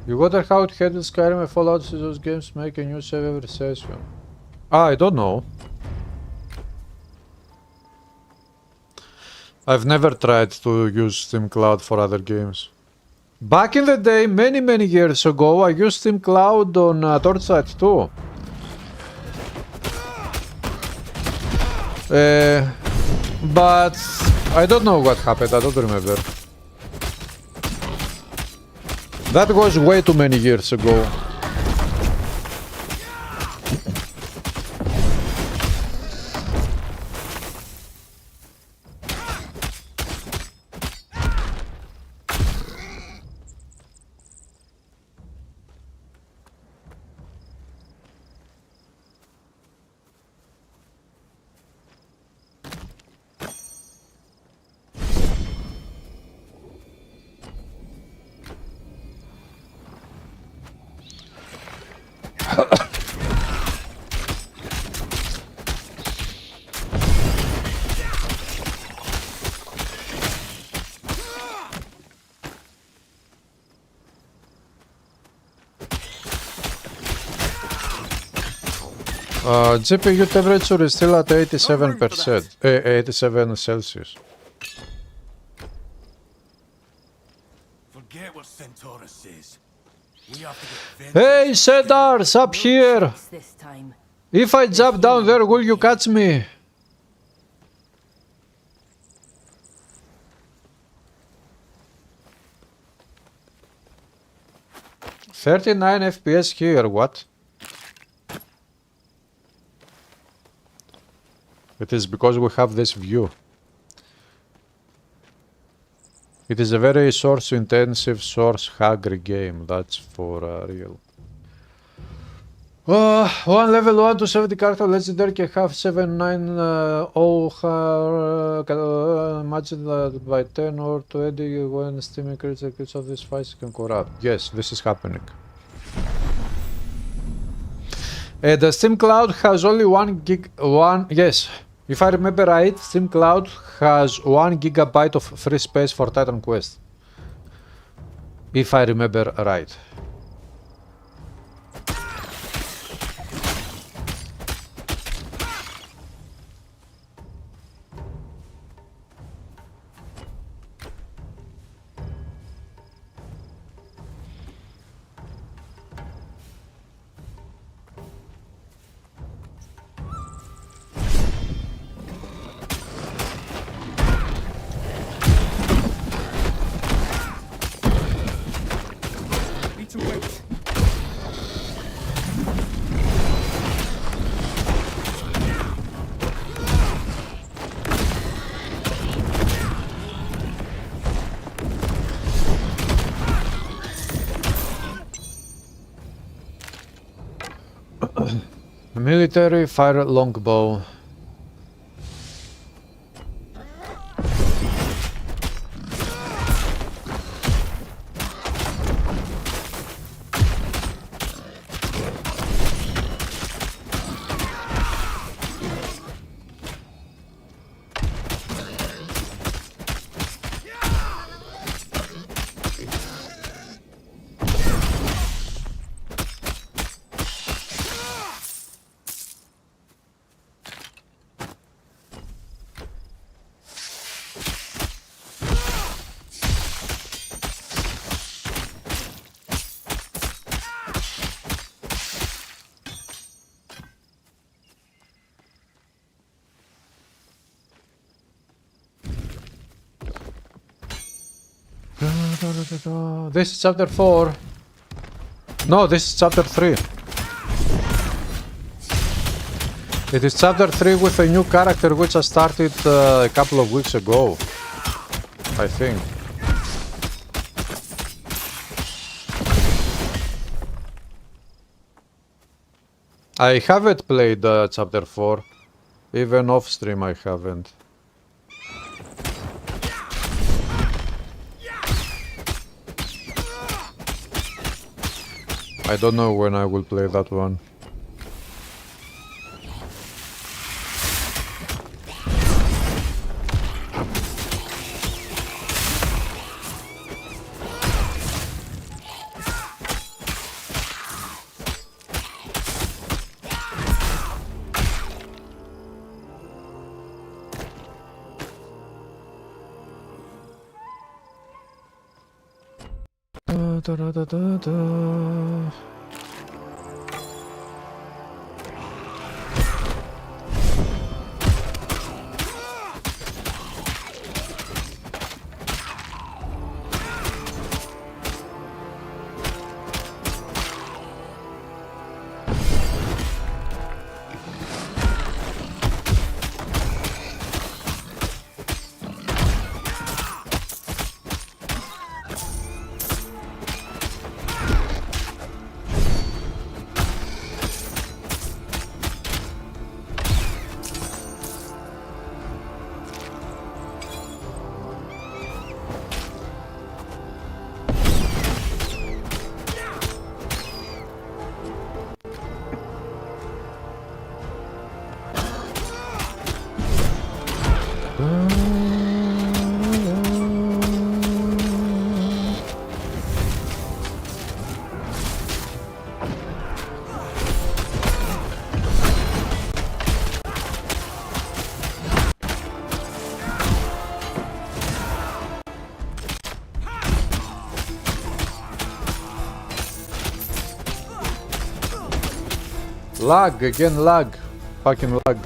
You wonder how it handles Skyrim and Fallout since those games make a new save every session. I don't know. I've never tried to use Steam Cloud for other games. Back in the day, many years ago, I used Steam Cloud on Torchlight 2. But I don't know what happened, I don't remember. That was way too many years ago. GPU temperature is still at 87%, 87 Celsius. Forget what Centaurus says. We have to get Hey, Cedars, up here! This time. If I jump down there, will you catch me? $39 FPS here, what? It is because we have this view. It is a very source intensive, source hungry game, that's for real. 1 level 1 to 70 character legendary can have 790 imagine that by 10 or 20 when Steam increases the kills of these fights can corrupt. Yes, this is happening. The Steam Cloud has only 1 gig, yes, if I remember right, Steam Cloud has 1 gigabyte of free space for Titan Quest. If I remember right. Military fire longbow. This is chapter 4. No, this is chapter 3. It is chapter 3 with a new character which I started a couple of weeks ago, I think. I haven't played chapter 4. Even off stream I haven't. I don't know when I will play that one. Lag, again lag. Fucking lag.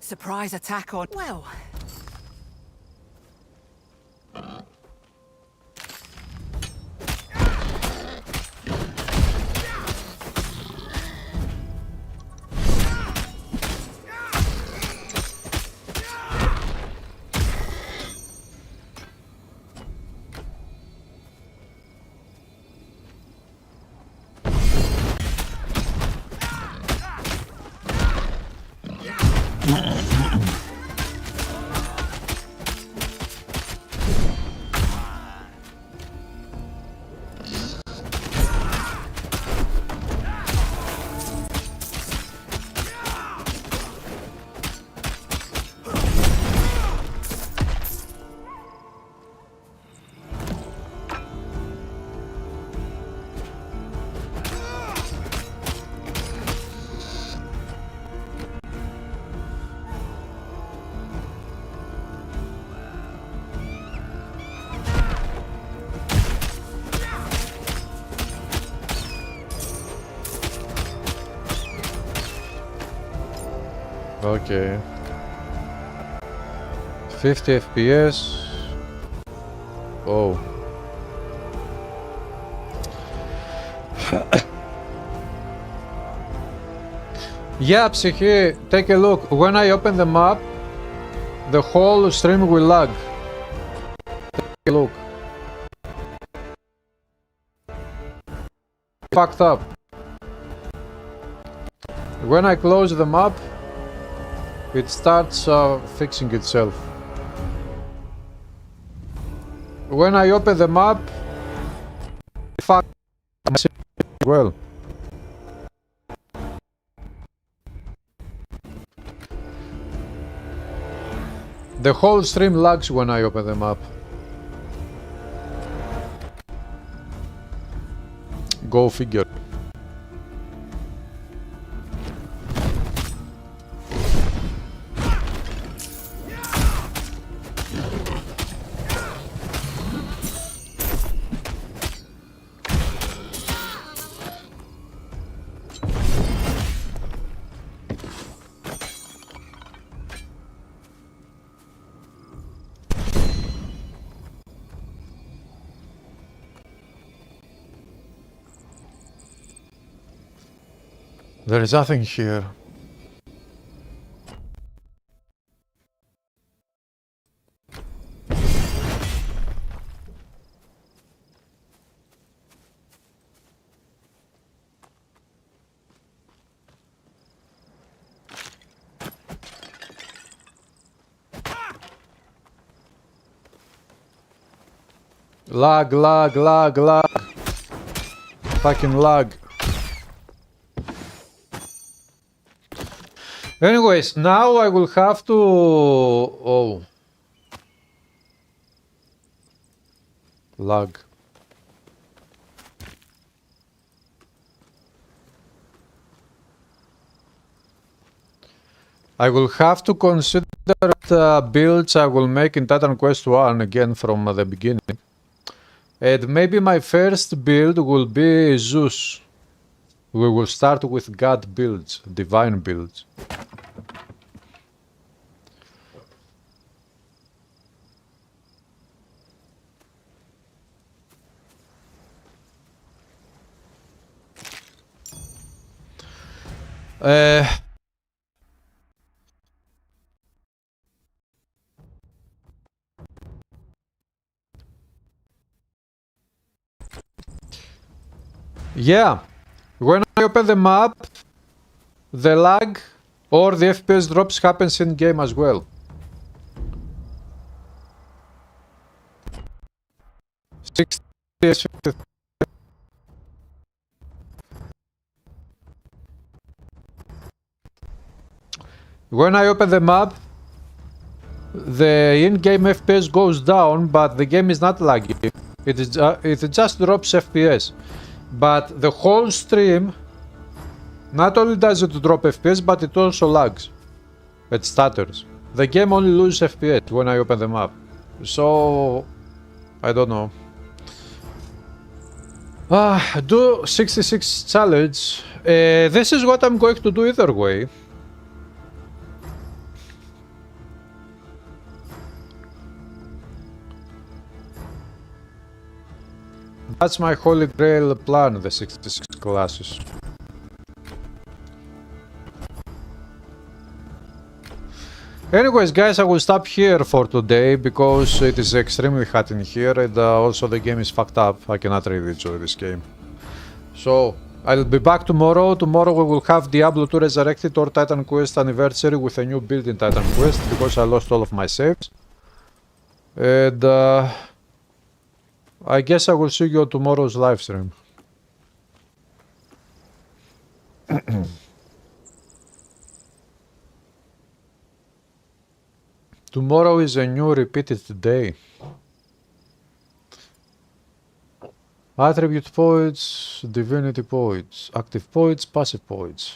Surprise attack on... Well... Okay. 50 FPS. Oh. Yeah, Psyche, take a look. When I open the map, the whole stream will lag. Take a look. Fucked up. When I close the map, it starts fixing itself. When I open the map, fuck well. The whole stream lags when I open the map. Go figure. There is nothing here. Lag, lag, lag, lag. Fucking lag. Anyways, now I will have to... Oh. Lag. I will have to consider builds I will make in Titan Quest 1 again from the beginning. And maybe my first build will be Zeus. We will start with God builds, divine builds. Yeah, when I open the map, the lag or the FPS drops happens in game as well. When I open the map, the in-game FPS goes down, but the game is not laggy. It just drops FPS. But the whole stream, not only does it drop FPS, but it also lags. It stutters. The game only loses FPS when I open the map. So, I don't know. Do 66 challenge. This is what I'm going to do either way. That's my holy grail plan, the 66 classes. Anyways, guys, I will stop here for today because it is extremely hot in here and also the game is fucked up. I cannot really enjoy this game. So, I'll be back tomorrow. Tomorrow we will have Diablo 2 Resurrected or Titan Quest Anniversary with a new build in Titan Quest because I lost all of my saves. And I guess I will see you on tomorrow's live stream. Tomorrow is a new repeated day. Attribute points, divinity points, active points, passive points.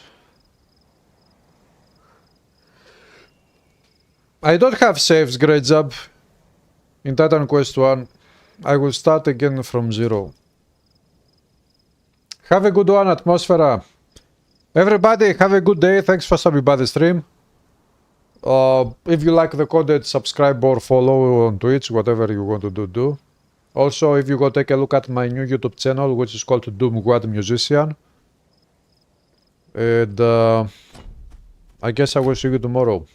I don't have saves, great job. In Titan Quest 1. I will start again from zero. Have a good one, Atmosphere. Everybody, have a good day. Thanks for stopping by the stream. If you like the content, subscribe or follow on Twitch, whatever you want to do. Also, if you go take a look at my new YouTube channel, which is called Doomguad Musician. And I guess I will see you tomorrow.